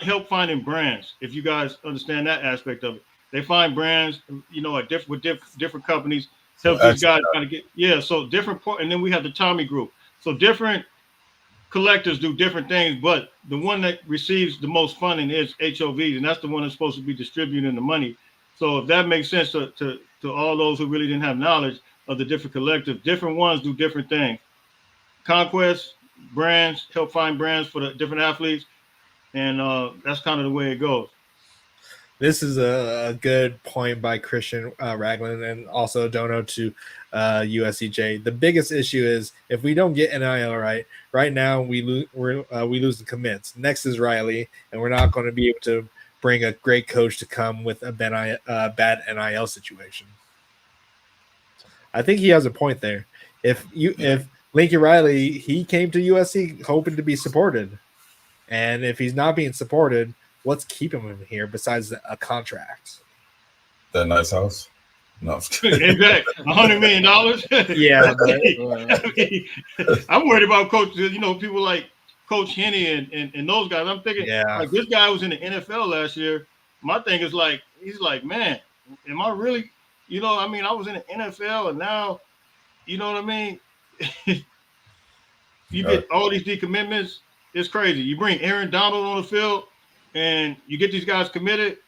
help finding brands. If you guys understand that aspect of it, they find brands, at different companies. Help these guys kind of get so different and then we have the Tommy group. So different collectors do different things, but the one that receives the most funding is HOVs, and that's the one that's supposed to be distributing the money. So if that makes sense to all those who really didn't have knowledge of the different collectives, different ones do different things. Conquest, brands, help find brands for the different athletes, and that's kind of the way it goes. This is a good point by Christian Ragland and also Dono to USCJ. The biggest issue is if we don't get NIL right now we lose the commits. Next is Riley, and we're not going to be able to bring a great coach to come with a bad NIL situation. I think he has a point there. If Lincoln Riley, he came to USC hoping to be supported, and if he's not being supported, what's keeping him here besides a contract? That nice house? No. Exactly. $100 million? Yeah. I'm worried about coaches, people like Coach Henney and those guys. I'm thinking, like, this guy was in the NFL last year. My thing is like, he's like, man, am I really, I was in the NFL and now, you know what I mean? You get all these decommitments. It's crazy. You bring Aaron Donald on the field and you get these guys committed.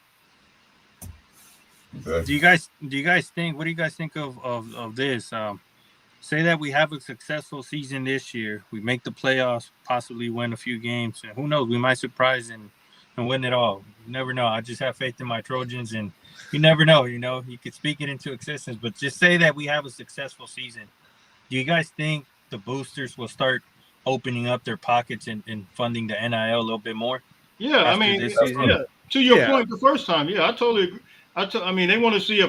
Do you guys think? What do you guys think of this? Say that we have a successful season this year, we make the playoffs, possibly win a few games, and who knows, we might surprise and win it all. You never know. I just have faith in my Trojans, and you never know. You could speak it into existence, but just say that we have a successful season. Do you guys think the boosters will start opening up their pockets and funding the NIL a little bit more? Yeah, to your point, the first time, I totally agree. They want to see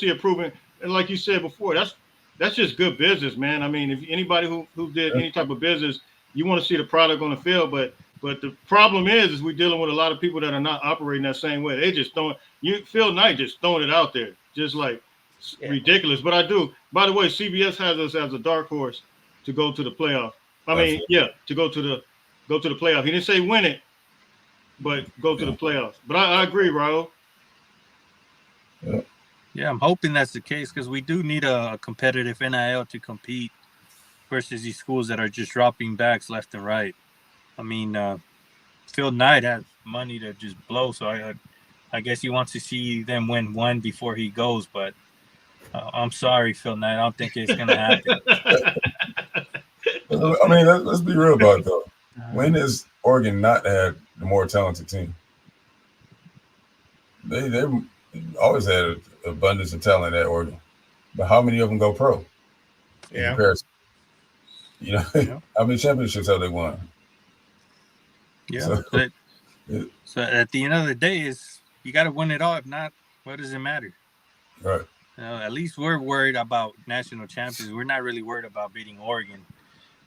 a proven, and like you said before, that's just good business, man. I mean, if anybody who did any type of business, you want to see the product on the field, but the problem is we're dealing with a lot of people that are not operating that same way. They just Phil Knight just throwing it out there, just like ridiculous. But I do. By the way, CBS has us as a dark horse to go to the playoff. To go to the playoff. He didn't say win it, but go to the playoffs. But I agree, Raul. Yeah, I'm hoping that's the case because we do need a competitive NIL to compete versus these schools that are just dropping backs left and right. I mean, Phil Knight has money to just blow, so I guess he wants to see them win one before he goes. But I'm sorry, Phil Knight, I don't think it's going to happen. I mean, let's be real about it, though. When has Oregon not had the more talented team? They always had an abundance of talent at Oregon, but how many of them go pro? In comparison, how many championships have they won? Yeah. So- So at the end of the day, is you got to win it all. If not, what does it matter? Right. At least we're worried about national champions. We're not really worried about beating Oregon.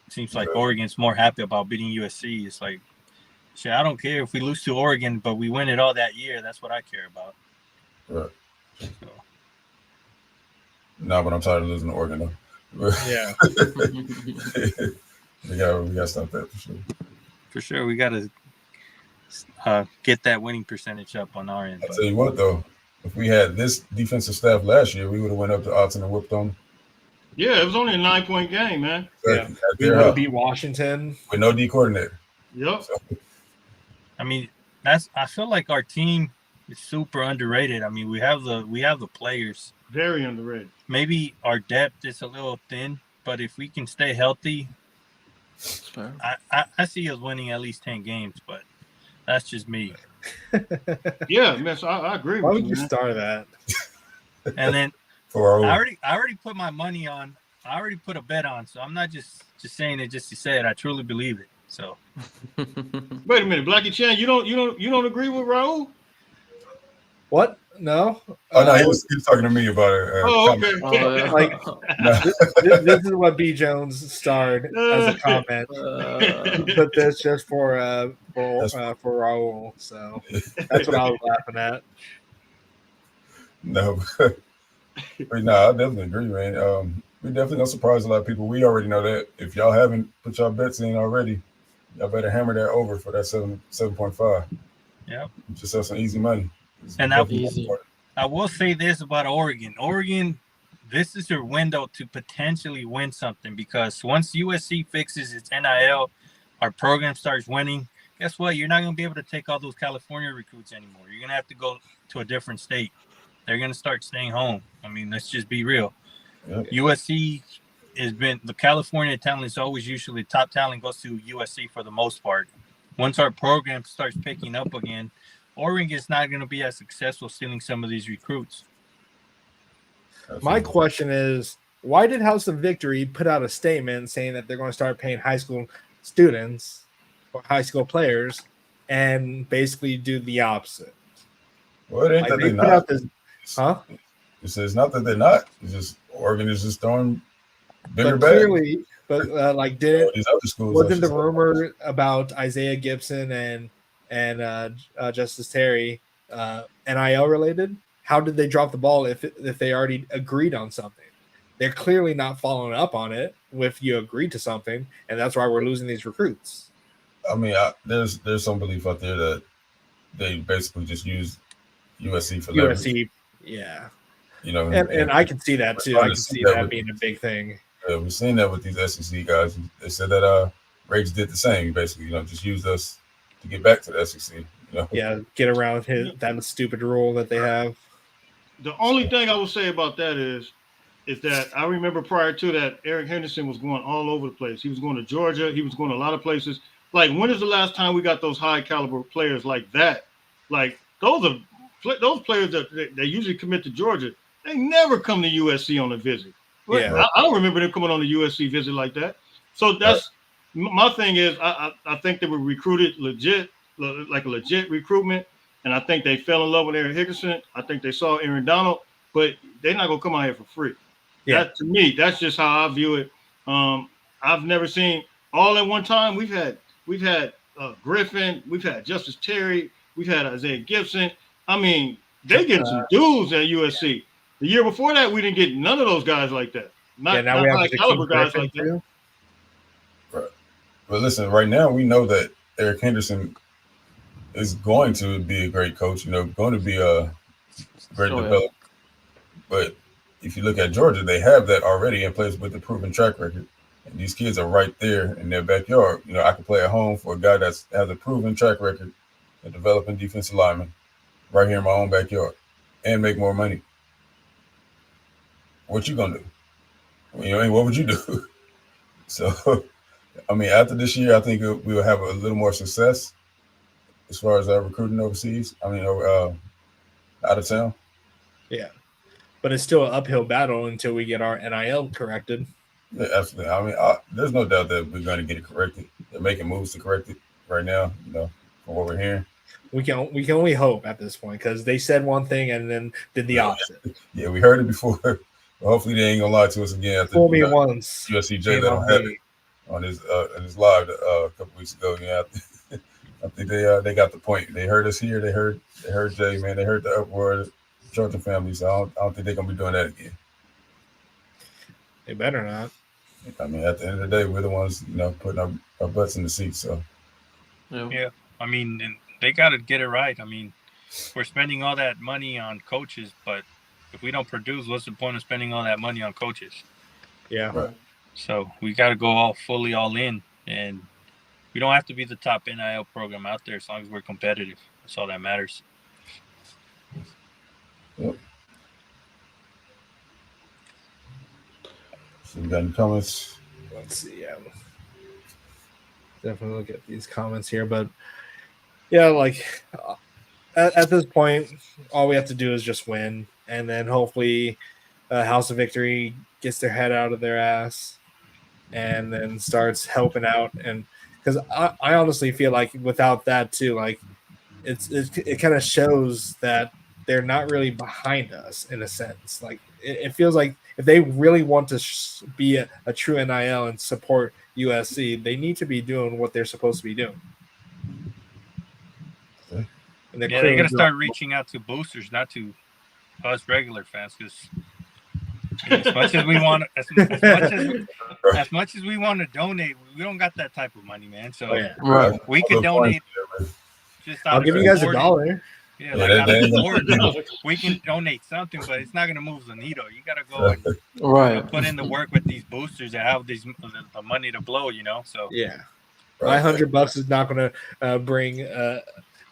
It seems like Oregon's more happy about beating USC. It's like, shit, I don't care if we lose to Oregon, but we win it all that year. That's what I care about. Right. So, No, but I'm tired of losing to Oregon though. Yeah. we got to stop that for sure. for sure, we got to get that winning percentage up on our end. I'll tell you what though, if we had this defensive staff last year, we would have went up to Autzen and whooped them. Yeah, it was only a 9-point game, man. Yeah. We would have beat Washington with no D coordinator. Yep. So, I mean, I feel like our team is super underrated. I mean, we have the players. Very underrated. Maybe our depth is a little thin, but if we can stay healthy, I see us winning at least 10 games, but that's just me. Yeah, man. So I agree Why with would you, you man. start that? And then for our I already put my money on. I already put a bet on, so I'm not just saying it just to say it. I truly believe it. So Wait a minute, Blackie Chan, you don't agree with Raul? What? No. Oh no, he was talking to me about it. Oh, okay. Oh, yeah. Like, No. this is what B Jones starred as a comment. He put this just for Raul, so that's what I was laughing at. No, but no, I definitely agree, man. We definitely gonna surprise a lot of people. We already know that. If y'all haven't put y'all bets in already, y'all better hammer that over for that 7.5. yeah. Just have some easy money. And I will say this about Oregon. Oregon, this is your window to potentially win something because once USC fixes its NIL, our program starts winning. Guess what? You're not going to be able to take all those California recruits anymore. You're going to have to go to a different state. They're going to start staying home. I mean, let's just be real. Yep. USC has been the California talent is always usually top talent goes to USC for the most part. Once our program starts picking up again, Oregon is not going to be as successful stealing some of these recruits. My question is, why did House of Victory put out a statement saying that they're going to start paying high school students or high school players and basically do the opposite? Well, it ain't Like, that they they're put not. out this, huh? It's not that they're not. It's just Oregon is just throwing bigger But bags. clearly, like, didn't These other schools wasn't the say. rumor about Isaiah Gibson and Justice Terry NIL related? How did they drop the ball if they already agreed on something? They're clearly not following up on it if you agreed to something, and that's why we're losing these recruits. I mean, there's some belief out there that they basically just use USC for leverage. USC, yeah, You know, and I can see that too. I can see that being a big thing. Yeah, we've seen that with these SEC guys. They said that Rakes did the same, basically. You know, just used us to get back to the SEC. You know, Yeah, get around that stupid rule that they have. The only thing I will say about that is that I remember prior to that, Eric Henderson was going all over the place. He was going to Georgia. He was going to a lot of places. Like, when is the last time we got those high caliber players like that? Like, those players that they usually commit to Georgia, they never come to USC on a visit. Yeah. I don't remember them coming on a USC visit like that. So that's my thing is I think they were recruited legit, like a legit recruitment. And I think they fell in love with Eric Hickerson. I think they saw Aaron Donald, but they're not going to come out here for free. Yeah. That, to me, that's just how I view it. I've never seen all at one time. We've had Griffin, we've had Justice Terry, we've had Isaiah Gibson. I mean, they get some dudes at USC. The year before that, we didn't get none of those guys like that. Not now we have high caliber guys like that. too. right. But listen, right now we know that Eric Henderson is going to be a great coach. You know, going to be a great developer. But if you look at Georgia, they have that already in place with the proven track record. And these kids are right there in their backyard. You know, I can play at home for a guy that has a proven track record of developing defensive linemen right here in my own backyard and make more money. What you gonna do? You know, what would you do? So, I mean, after this year, I think we will have a little more success as far as our recruiting overseas. I mean, out of town. Yeah, but it's still an uphill battle until we get our NIL corrected. Yeah, absolutely. I mean, there's no doubt that we're going to get it corrected. They're making moves to correct it. right now. From what we're hearing. We can only hope at this point because they said one thing and then did the opposite. Yeah, we heard it before. But hopefully they ain't gonna lie to us again. After, Fool me once. USCJ let him have it on his live a couple weeks ago. Yeah, I think they got the point. They heard us here. They heard Jay, man. They heard the uproar of the Trojan family. So I don't think they're gonna be doing that again. They better not. I mean, at the end of the day, we're the ones, putting our butts in the seat. So yeah, I mean, and they got to get it right. I mean, we're spending all that money on coaches, but if we don't produce, what's the point of spending all that money on coaches? Yeah. Right. So we got to go all in, and we don't have to be the top NIL program out there as long as we're competitive. That's all that matters. Yep. So we got any comments? Let's see. Yeah. Definitely look at these comments here, but yeah, like at this point, all we have to do is just win, and then hopefully, House of Victory gets their head out of their ass, and then starts helping out. And because I honestly feel like without that too, like it kind of shows that they're not really behind us in a sense. Like it feels like if they really want to be a true NIL and support USC, they need to be doing what they're supposed to be doing. Okay. And they got to start reaching out to boosters, not to us regular fans, because as much as we want, as much as we want to donate, we don't got that type of money, man. So we could donate. I'll give you guys $1. Yeah, like out of the board, we can donate something, but it's not going to move the needle. You got to go and put in the work with these boosters that have the money to blow, So yeah, my $100 is not going to bring a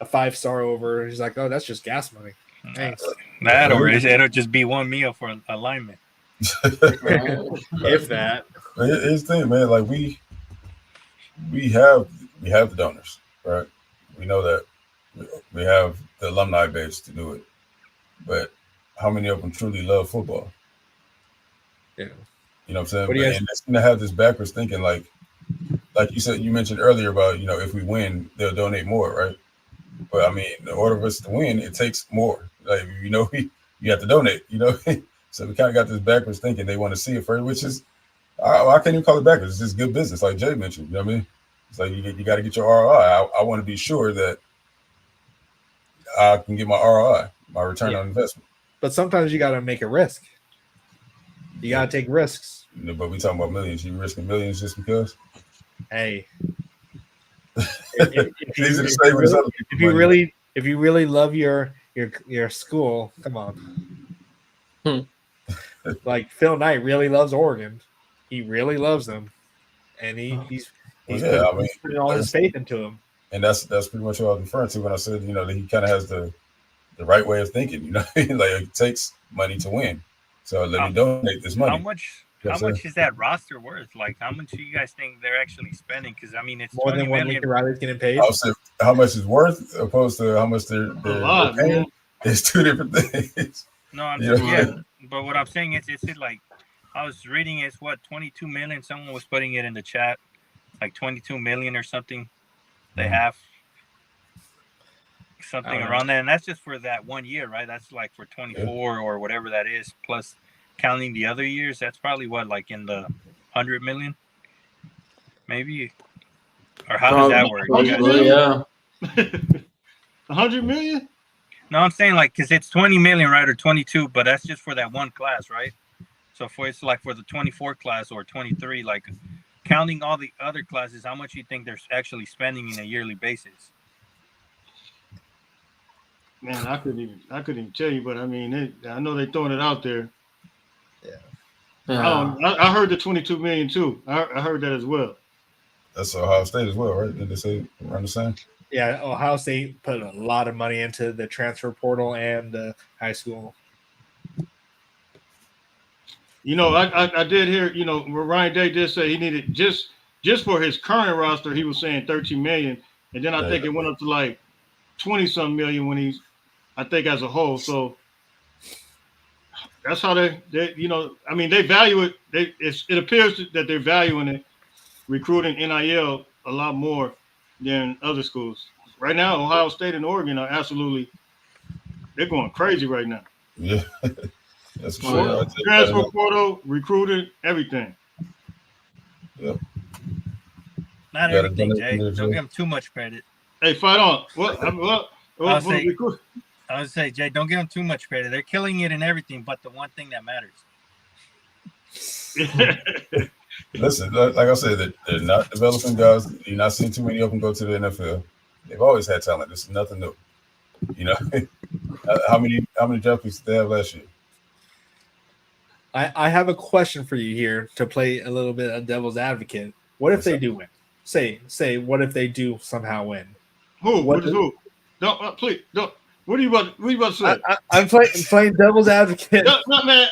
5-star over. He's like, oh, that's just gas money. Thanks. That or it'll just be one meal for alignment. If that. Here's the thing, man. Like we have the donors, right? We know that. We have the alumni base to do it, but how many of them truly love football? Yeah, you know what I'm saying. And it's gonna have this backwards thinking, like you said, you mentioned earlier about if we win, they'll donate more, right? But I mean, in order for us to win, it takes more. Like you have to donate. So we kind of got this backwards thinking. They want to see it first, which is I can't even call it backwards. It's just good business, like Jay mentioned. You know what I mean? It's like you got to get your ROI. I want to be sure that I can get my ROI, my return on investment. But sometimes you got to make a risk. You got to take risks. But we talking about millions. You risking millions just because? Hey. If you really love your school, come on. Like Phil Knight really loves Oregon. He really loves them. And he's putting all his faith into him. And that's pretty much what I was referring to when I said, that he kind of has the right way of thinking, like it takes money to win. So let me donate this money. How much is that roster worth? Like, how much do you guys think they're actually spending? Because I mean, it's more than what Lincoln Riley's getting paid. I'll say how much is worth opposed to how much they're paying. It's two different things. No, I'm just but what I'm saying is, it's like I was reading, it's what 22 million. Someone was putting it in the chat, like 22 million or something. They have something around that, and that's just for that 1 year, right? That's like for 24 or whatever that is, plus counting the other years. That's probably like in the 100 million, maybe. Or how does that work? 100 million? No, I'm saying because it's 20 million, right, or 22, but that's just for that one class, right? So it's like for the 24 class or 23, like. Counting all the other classes, how much do you think they're actually spending in a yearly basis? Man, I couldn't even tell you, but I mean, I know they're throwing it out there. Yeah. I heard the 22 million too. I heard that as well. That's Ohio State as well, right? Did they say around the same? Yeah, Ohio State put a lot of money into the transfer portal and the high school. I did hear, Ryan Day did say he needed just for his current roster, he was saying 13 million. And then I think it went up to like 20-some million when I think as a whole. So that's how they they value it. It appears that they're valuing it, recruiting NIL a lot more than other schools. Right now, Ohio State and Oregon are they're going crazy right now. Yeah, that's for Oh, sure. yeah. I tell you Transfer that. portal, recruited, everything. Yep. Not Got it everything, done Jay. there, Don't Jay. give them too much credit. Hey, fight on. I'll For the say, recruit. I would say, Jay, don't give them too much credit. They're killing it in everything, but the one thing that matters. Listen, like I said, they're not developing guys. You're not seeing too many of them go to the NFL. They've always had talent. This is nothing new. You know, how many draft picks did they have last year? I have a question for you here to play a little bit of devil's advocate. What if they do win? Say, what if they do somehow win? Who? What What is who? Don't please don't. What are you about to say? I'm playing devil's advocate. No, man.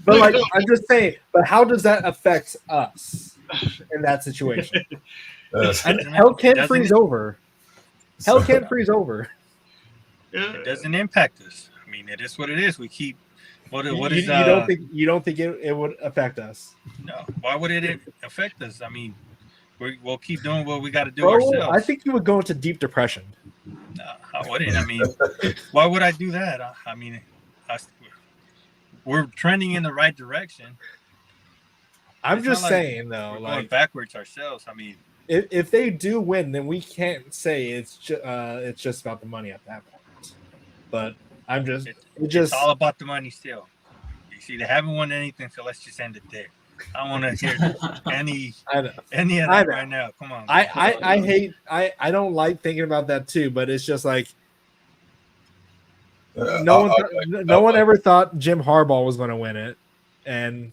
But Please like, don't. I'm just saying. But how does that affect us in that situation? And hell can freeze over. Hell can freeze over. It doesn't impact us. I mean, it is what it is. We keep. What is? You don't think it would affect us? No. Why would it affect us? I mean, we'll keep doing what we got to do Bro, ourselves. I think you would go into deep depression. No, I wouldn't. I mean, why would I do that? I mean, we're trending in the right direction. I'm It's just not like saying though, we're like going backwards ourselves. I mean, if they do win, then we can't say it's just about the money at that point. But I'm just it's all about the money still. You see, they haven't won anything, so let's just end it there. I don't want to hear any of that right now. Come on. I don't like thinking about that too, but it's just like no one ever thought Jim Harbaugh was going to win it, and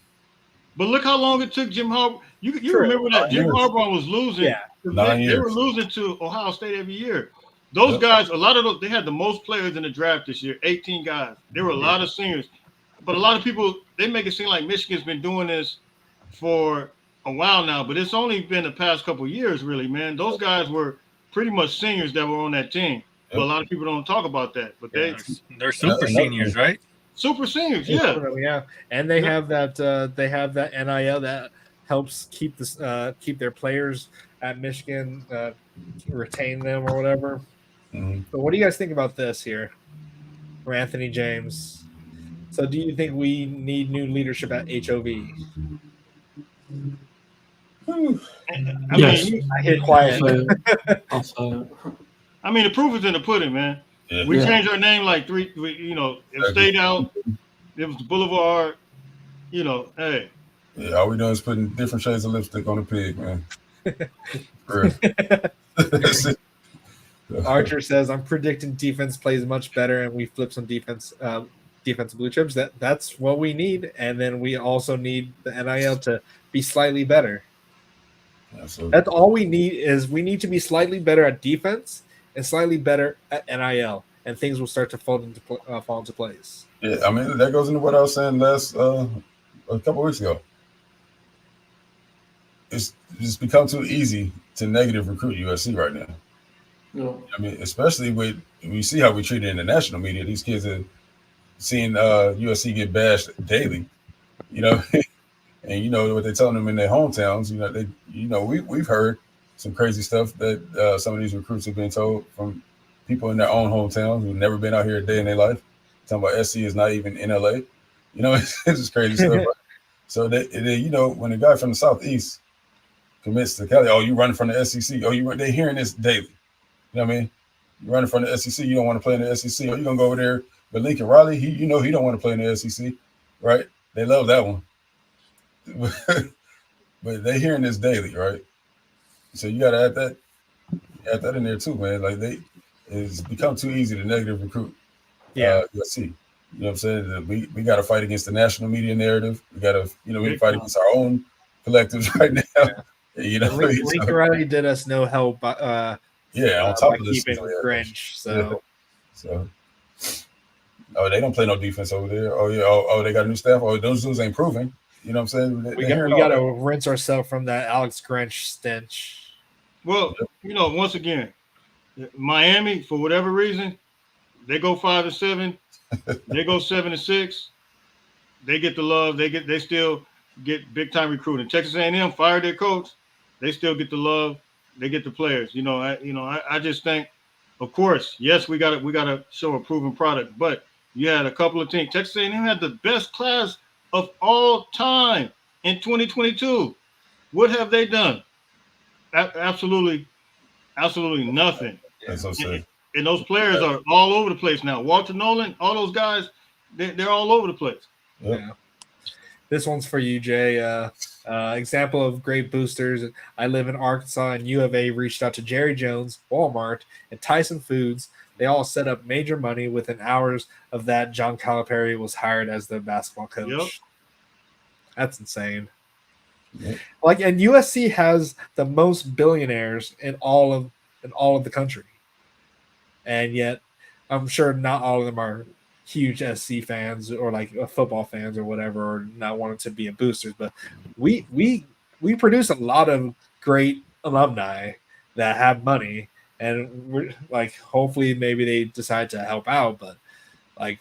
But look how long it took Jim Harbaugh. You remember that Jim Harbaugh was losing. Yeah, They were losing to Ohio State every year. Those guys, a lot of those, they had the most players in the draft this year, 18 guys. There were a lot of seniors. But a lot of people, they make it seem like Michigan's been doing this for a while now, but it's only been the past couple of years, really, man. Those guys were pretty much seniors that were on that team. But a lot of people don't talk about that. But they're super seniors, right? Super seniors, yeah. Yeah. And they have that NIL that helps keep their players at Michigan, retain them or whatever. Mm-hmm. But what do you guys think about this here for Anthony James? So do you think we need new leadership at HOV? Yes. I hear quiet. I'll say it. I mean, the proof is in the pudding, man. Yeah. We changed our name like it stayed out. It was the Boulevard. Hey. Yeah, all we doing is putting different shades of lipstick on the pig, man. Archer says, I'm predicting defense plays much better and we flip some defensive blue chips. That's what we need. And then we also need the NIL to be slightly better. Absolutely. That's all we need is we need to be slightly better at defense and slightly better at NIL, and things will start to fall into place. Yeah, I mean, that goes into what I was saying a couple of weeks ago. It's just become too easy to negative recruit USC right now. No. I mean, especially when we see how we treat it in the national media. These kids are seeing USC get bashed daily, and what they're telling them in their hometowns. We've heard some crazy stuff that some of these recruits have been told from people in their own hometowns who've never been out here a day in their life. Talking about SC is not even in LA. It's just crazy stuff. Right? So they when a guy from the Southeast commits to Cali, oh, you running from the SEC. Oh, they're hearing this daily. You know what I mean? You're running from the SEC. You don't want to play in the SEC. Or you're going to go over there. But Lincoln Riley, he don't want to play in the SEC, right? They love that one. But they're hearing this daily, right? So you got to add that in there too, man. Like it's become too easy to negative recruit. USC. You know what I'm saying? We got to fight against the national media narrative. We got to, we fight against our own collectives right now. Lincoln Riley did us no help. On top of this, keeping Grinch. So, they don't play no defense over there. Oh yeah. Oh, they got a new staff. Oh, those dudes ain't proving. You know what I'm saying? We got to rinse ourselves from that Alex Grinch stench. Well, once again, Miami, for whatever reason, they go 5-7, they go 7-6, they get the love. They still get big time recruiting. Texas A&M fired their coach, they still get the love. they get the players. I just think, of course, yes, we got to show a proven product, but you had a couple of teams. Texas A&M had the best class of all time in 2022. What have they done? Absolutely nothing. That's so sick. And those players are all over the place now. Walter Nolan, all those guys, they're all over the place. Yep. Yeah. This one's for you, Jay. Example of great boosters. I live in Arkansas, and U of A reached out to Jerry Jones, Walmart, and Tyson Foods. They all set up major money. Within hours of that, John Calipari was hired as the basketball coach. Yep. That's insane. Yep. Like, and USC has the most billionaires in all of the country, and yet I'm sure not all of them are huge SC fans or like football fans or whatever, or not wanting to be a boosters. But we produce a lot of great alumni that have money, and we're like, hopefully maybe they decide to help out. But like,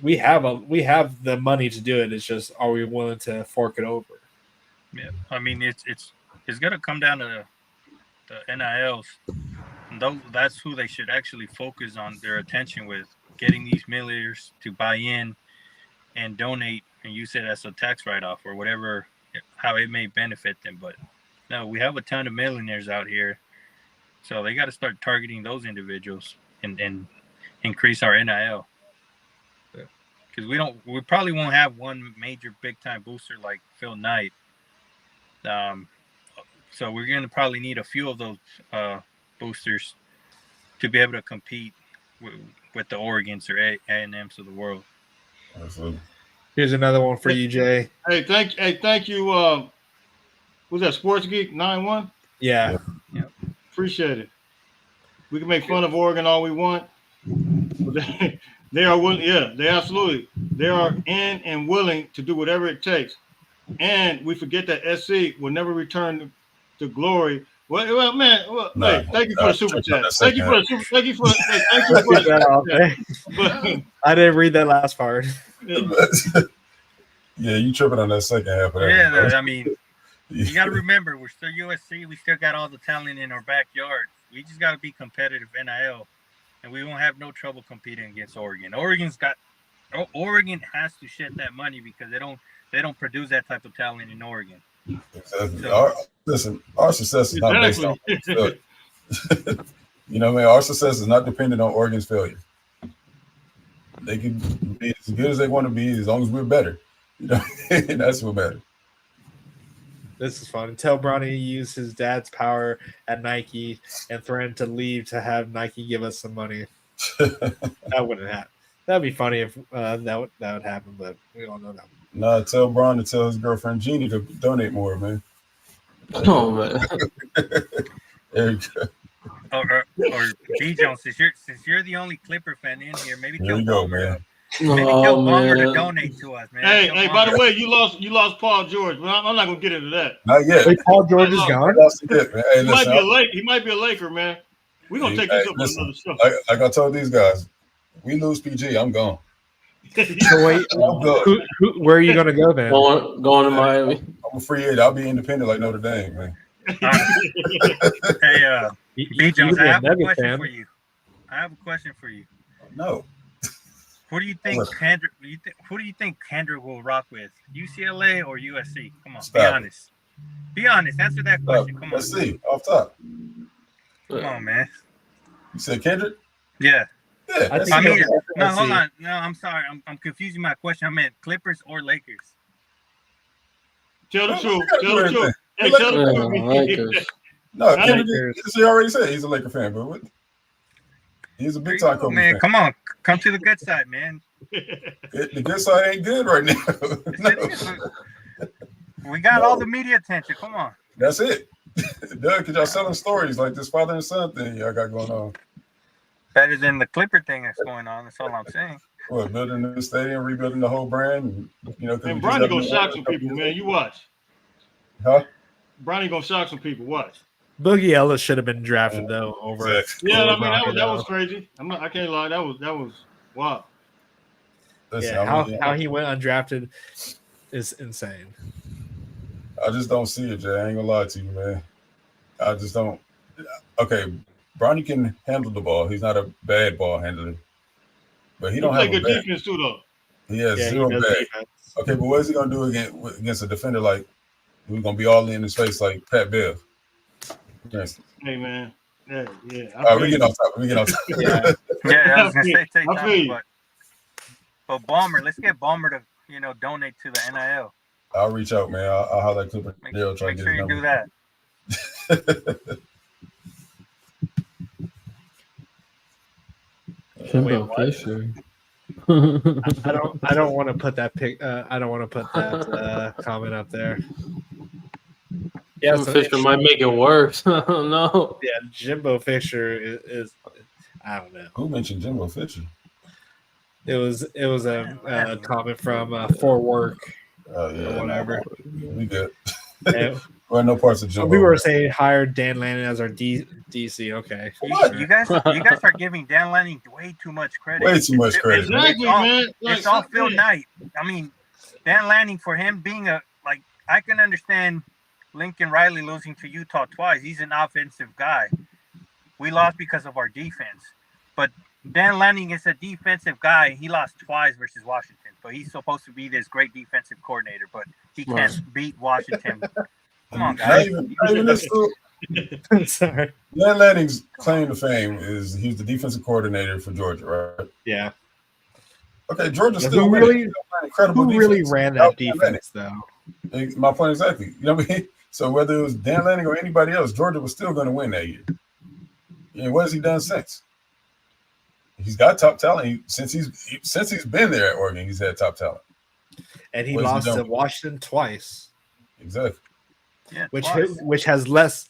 we have the money to do it. It's just, are we willing to fork it over? Yeah, I mean, it's gonna come down to the NILs. And that's who they should actually focus on their attention with, getting these millionaires to buy in and donate and use it as a tax write-off or whatever, how it may benefit them. But no, we have a ton of millionaires out here, so they got to start targeting those individuals and increase our NIL. Because we probably won't have one major big-time booster like Phil Knight. So we're going to probably need a few of those boosters to be able to compete with the Oregons or A&Ms of the world. Absolutely. Here's another one for you, Jay. Hey, thank you. Was that Sports Geek 91? Yeah. Appreciate it. We can make fun of Oregon all we want. But they are willing. Yeah, they absolutely. They are in and willing to do whatever it takes. And we forget that SC will never return to glory. Well, man. Well, hey, thank you for the super chat. Thank you for the super. I didn't read that last part. Yeah, you tripping on that second half of that. Yeah, I mean, you got to remember, we're still USC. We still got all the talent in our backyard. We just got to be competitive NIL, and we won't have no trouble competing against Oregon. Oregon has to shed that money because they don't produce that type of talent in Oregon. Exactly. So, our success is not based on failure. You know what I mean? Our success is not dependent on Oregon's failure. They can be as good as they want to be as long as we're better. You know, and that's what matters. This is fun. Tell Bronny used his dad's power at Nike and threatened to leave to have Nike give us some money. That wouldn't happen. That'd be funny if that would happen, but we all know that. Nah, tell Bron to tell his girlfriend Jeannie to donate more, man. Oh man. There you go. Or B Jones, since you're the only Clipper fan in here, maybe There tell you go, Palmer, man. maybe tell Palmer to donate to us, man. Hey, by the way, you lost Paul George, but I'm not gonna get into that. Not yet. Wait, Paul George is gone? Hey, He might be a Laker, man. We're gonna take this up on another show. Like I told these guys, we lose PG, I'm gone. So wait, where are you going to go then? Going to Miami. I'm a free agent. I'll be independent like Notre Dame, man. Hey, B Jones, I have a question for you. No. Who do you think Kendrick will rock with? UCLA or USC? Come on, be honest. Be honest. Answer that question. Come on. Let's see. Off top. Come on, man. You said Kendrick? Yeah. Yeah. I mean, no, hold on. No, I'm sorry. I'm confusing my question. I meant Clippers or Lakers. Tell the truth. Tell the truth. Hey, tell the truth. No, Kendrick, he already said he's a Laker fan, but what? He's a big time Kobe man. fan. Come on, come to the good side, man. The good side ain't good right now. We got all the media attention. Come on. That's it. Doug, because y'all selling stories like this father and son thing y'all got going on. Better than the Clipper thing that's going on. That's all I'm saying. What, building the stadium, rebuilding the whole brand, and, you know. And Bronny gonna shock some people, man. You watch. Huh? Bronny gonna shock some people. Watch. Boogie Ellis should have been drafted though over. Exactly. Yeah, I mean that was crazy. I can't lie. That was wow. Listen, yeah, how he went undrafted is insane. I just don't see it, Jay. I ain't gonna lie to you, man. I just don't. Okay, Bronny can handle the ball. He's not a bad ball handler, but he He don't play have a good bad. defense too, though. He has Yeah, he zero does bad. defense. Okay, but what is he gonna do against a defender like who's gonna be all in his face like Pat Bev, for instance? Hey, man. Yeah. I All right, feel we get you. on top. We get on top. Yeah. Yeah, I was gonna say take I time, feel you. but Balmer, let's get Balmer to donate to the NIL. I'll reach out, man. I'll holler at Clipper Make, Dale, try to make get sure his you do number. that. Jimbo what? Fisher. I don't want to put that pic. I don't want to put that comment up there. Yeah, Jimbo Fisher might make it worse. I don't know. Yeah, Jimbo Fisher is I don't know. Who mentioned Jimbo Fisher? It was a comment from For Work Oh yeah, or whatever. we good. And Well, no parts of Jimbo. we were saying hire Dan Lanning as our DC. Okay, What? sure. You guys are giving Dan Lanning way too much credit. Way too much credit. Exactly, man. It's all Phil Knight. I mean, Dan Lanning, for him being I can understand Lincoln Riley losing to Utah twice. He's an offensive guy. We lost because of our defense. But Dan Lanning is a defensive guy. He lost twice versus Washington. But he's supposed to be this great defensive coordinator. But he can't beat Washington. Come on, guys. Not even this too. Sorry. Dan Lanning's claim to fame is he's the defensive coordinator for Georgia, right? Yeah. Okay, Georgia Yeah, still who winning. really- Still playing incredible Who defense. really ran that defense though? My point exactly. You know what I mean? So whether it was Dan Lanning or anybody else, Georgia was still going to win that year. And what has he done since? He's got top talent. Since he's been there at Oregon, he's had top talent. And he What has he lost done? to Washington twice, Exactly. Yeah, which has less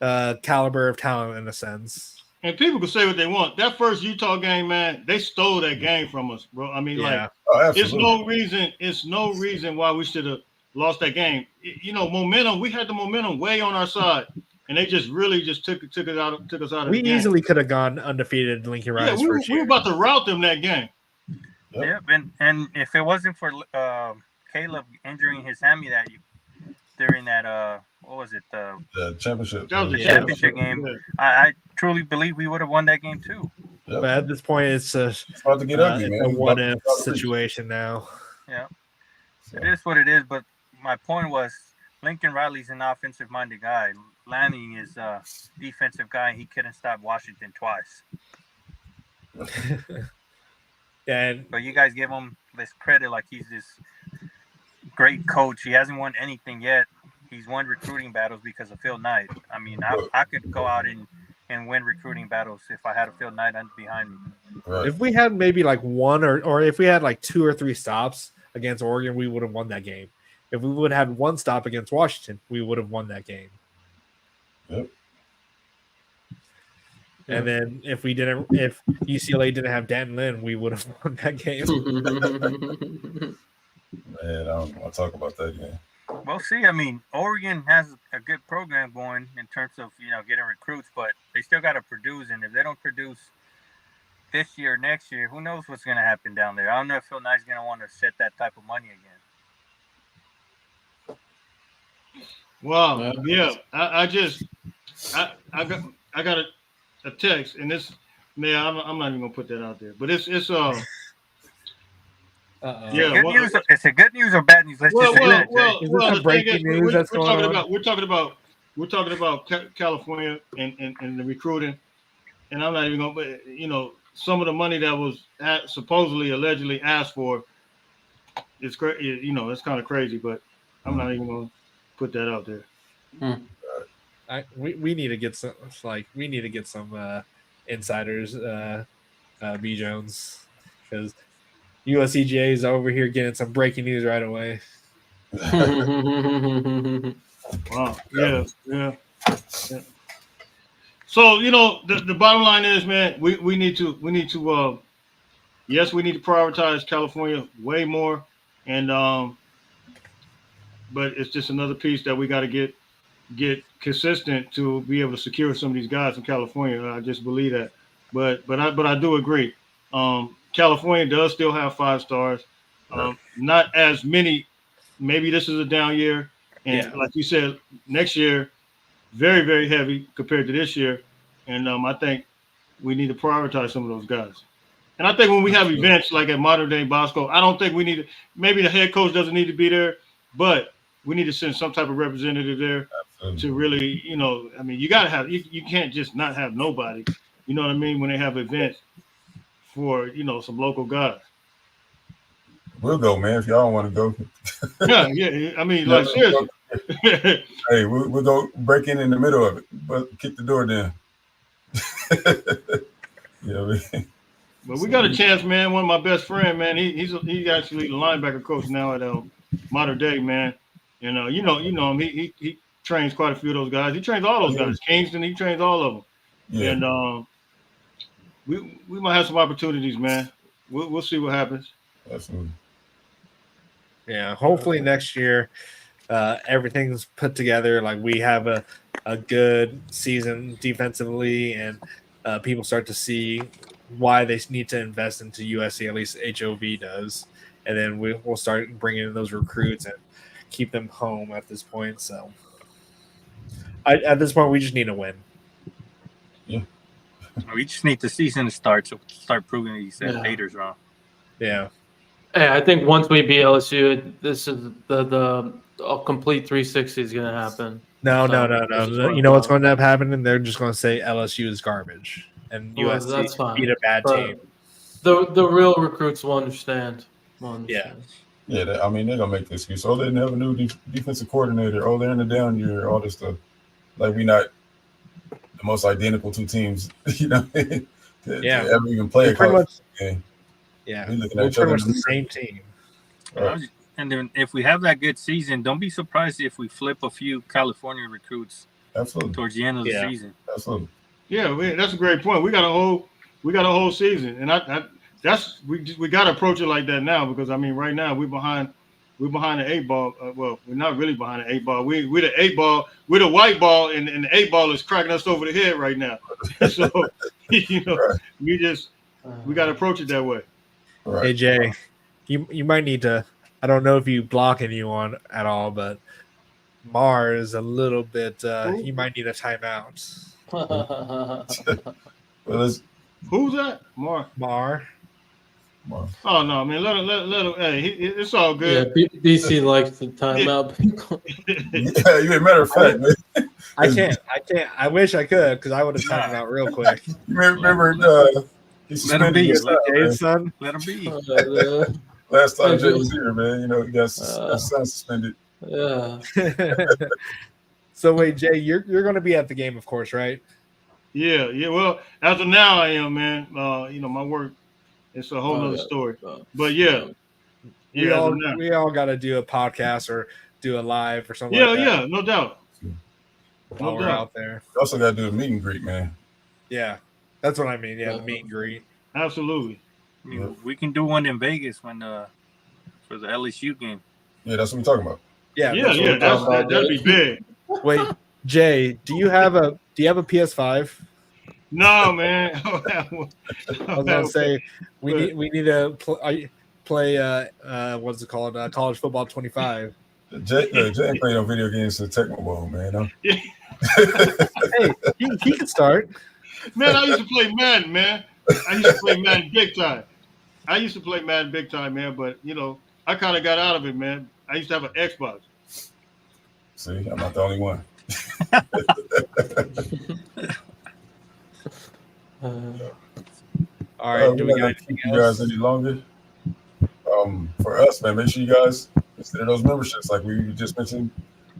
caliber of talent in a sense. And people can say what they want. That first Utah game, man, they stole that game from us, bro. I mean, Yeah. Oh, absolutely. it's no reason why we should have lost that game. Momentum. We had the momentum way on our side, and they just really took us out of We the game. easily could have gone undefeated in Lincoln Yeah, Riley's we first were year. about to rout them that game. Yep. And if it wasn't for Caleb injuring his hammy during that what was it, The championship. That was the championship game, Yeah. I truly believe we would have won that game too. Yep. But at this point, it's It's about to get ugly, it's man. a It's about what to if get ugly. situation now. Yeah. So, It is what it is, but my point was Lincoln Riley's an offensive minded guy. Lanning is a defensive guy, and he couldn't stop Washington twice. And But you guys give him this credit like he's this great coach. He hasn't won anything yet. He's won recruiting battles because of Phil Knight. I mean, I could go out and win recruiting battles if I had a Phil Knight behind me. right. if we had maybe like one or if we had like 2 or 3 stops against Oregon, we would have won that game. If we would have had 1 stop against Washington, we would have won that game. Yep. And then if UCLA didn't have Dan Lynn, we would have won that game. Man, I don't want to talk about that game. We'll see. I mean, Oregon has a good program going in terms of getting recruits, but they still got to produce. And if they don't produce this year, next year, who knows what's going to happen down there? I don't know if Phil Knight's going to want to set that type of money again. Wow. Yeah. I got a text, and this, man, I'm not even gonna put that out there, but it's Uh-oh. Yeah, Good news. Is it good news or bad news? Let's just say that. Jay. Is this the the breaking thing is, news that's we're going talking on? we're talking about California and the recruiting, and I'm not even gonna, but some of the money that was supposedly allegedly asked for, it's crazy. It's kind of crazy, but I'm not even gonna put that out there. We need to get some insiders, B Jones, because USCGA is over here getting some breaking news right away. Wow. Yeah. So the bottom line is, man, we need to yes, we need to prioritize California way more, and but it's just another piece that we got to get consistent to be able to secure some of these guys from California. I just believe that, but I do agree. California does still have 5 stars, not as many. Maybe this is a down year, and like you said, next year very, very heavy compared to this year. And I think we need to prioritize some of those guys. And I think when we have events like at Modern Day Bosco, I don't think we need to. Maybe the head coach doesn't need to be there, but we need to send some type of representative there to really, I mean, you got to have. You can't just not have nobody. You know what I mean? When they have events for some local guys. We'll go, man. If y'all don't want to go, Yeah. I mean, like seriously. Hey, we'll go break in the middle of it, but kick the door down. But we got a chance, man. One of my best friend, man. He's actually the linebacker coach now at Modern Day, man. You know him. He trains quite a few of those guys. He trains all those guys. Kingston, he trains all of them. Yeah. And we might have some opportunities, man. We'll see what happens. Absolutely. Yeah. Hopefully next year, everything's put together. Like we have a good season defensively, and people start to see why they need to invest into USC. At least HOV does, and then we'll start bringing in those recruits and keep them home at this point. So, at this point, we just need a win. Yeah, we just need the season to start proving these haters wrong. Yeah. Hey, I think once we beat LSU, this is the complete 360 is going to happen. No. You know what's going to end up happening? They're just going to say LSU is garbage and USC beat a bad team. The real recruits will understand. Yeah. Yeah, I mean, they're going to make the excuse. Oh, they didn't have a new defensive coordinator. Oh, they're in the down year, all this stuff. Like, we're not the most identical two teams, to ever even play a college game. Yeah, we're pretty much the same team. Right. And then if we have that good season, don't be surprised if we flip a few California recruits. Absolutely. Towards the end of the season. Absolutely. Yeah, that's a great point. We got a whole season, and we got to approach it like that now because I mean, right now we're behind the 8 ball. Well, we're not really behind the 8 ball. We're the 8 ball. We're the white ball, and the 8 ball is cracking us over the head right now. So we got to approach it that way. Right. Hey Jay, you might need to. I don't know if you block anyone at all, but Mar is a little bit. He might need a timeout. Who's that? Mar. Oh no, man! Let him. Hey, it's all good. Yeah, BC likes the timeout. Yeah, you a matter of fact, man. I can't. I wish I could because I would have timed out real quick. You remember? Let him be, Jay's son. Let him be. Last time Jay was here, man, he got son suspended. Yeah. So wait, Jay, you're going to be at the game, of course, right? Yeah. Well, as of now, I am, man. My work, it's a whole other story. But yeah. We all got to do a podcast or do a live or something. Yeah, no doubt. While we're out there, We also got to do a meet and greet, man. Yeah, that's what I mean. Yeah, the meet and greet. Absolutely. We can do one in Vegas for the LSU game. Yeah, that's what we're talking about. Yeah. That'd be big. Wait, Jay, do you have a PS5? No, man. I was gonna say we need to play what's it called? College Football 25. Jay ain't playing no video games to Tecmo Bowl, man. Huh? Hey, he can start. Man, I used to play Madden, man. I used to play Madden big time, man. But I kind of got out of it, man. I used to have an Xbox. See, I'm not the only one. All right, do we got got keep you guys any longer? For us, man, make sure you guys consider those memberships. Like we just mentioned,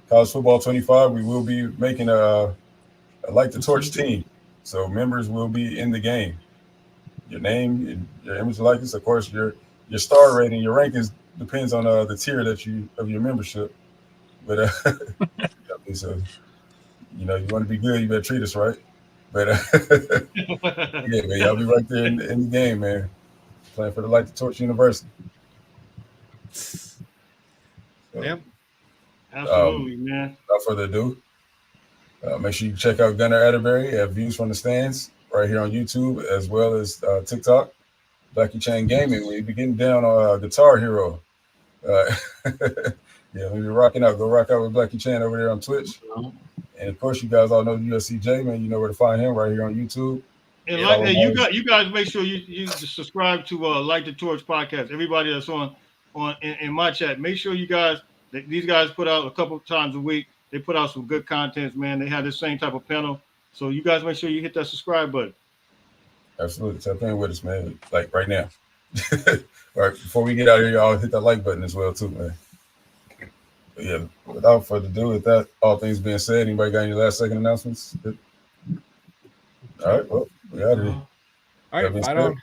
College Football 25. We will be making a Light the Torch team, so members will be in the game. Your name, your image, likeness, of course, your star rating, your rankings depends on the tier of your membership. But so you want to be good, you better treat us right. But yeah, man, y'all be right there in the game, man. Playing for the Light the Torch University. So, yep. Absolutely, man. Without further ado, make sure you check out Gunnar Atterbury at Views from the Stands right here on YouTube as well as TikTok. Blackie Chain Gaming. We be getting down on Guitar Hero. Yeah, we be rocking out. Go rock out with Blackie Chain over there on Twitch. And of course, you guys all know USCJ, man. You know where to find him right here on YouTube. And Yeah. like hey, you guys make sure you subscribe to Light the Torch podcast. Everybody that's on in my chat, make sure you guys these guys put out a couple times a week. They put out some good contents, man. They have the same type of panel. So you guys make sure you hit that subscribe button. Absolutely. Tap in with us, man. Like right now. All right, before we get out of here, y'all hit that like button as well, too, man. But yeah, without further ado, with that, all things being said, anybody got any last second announcements? All right, well, we out of here. All right, That being fight said, on.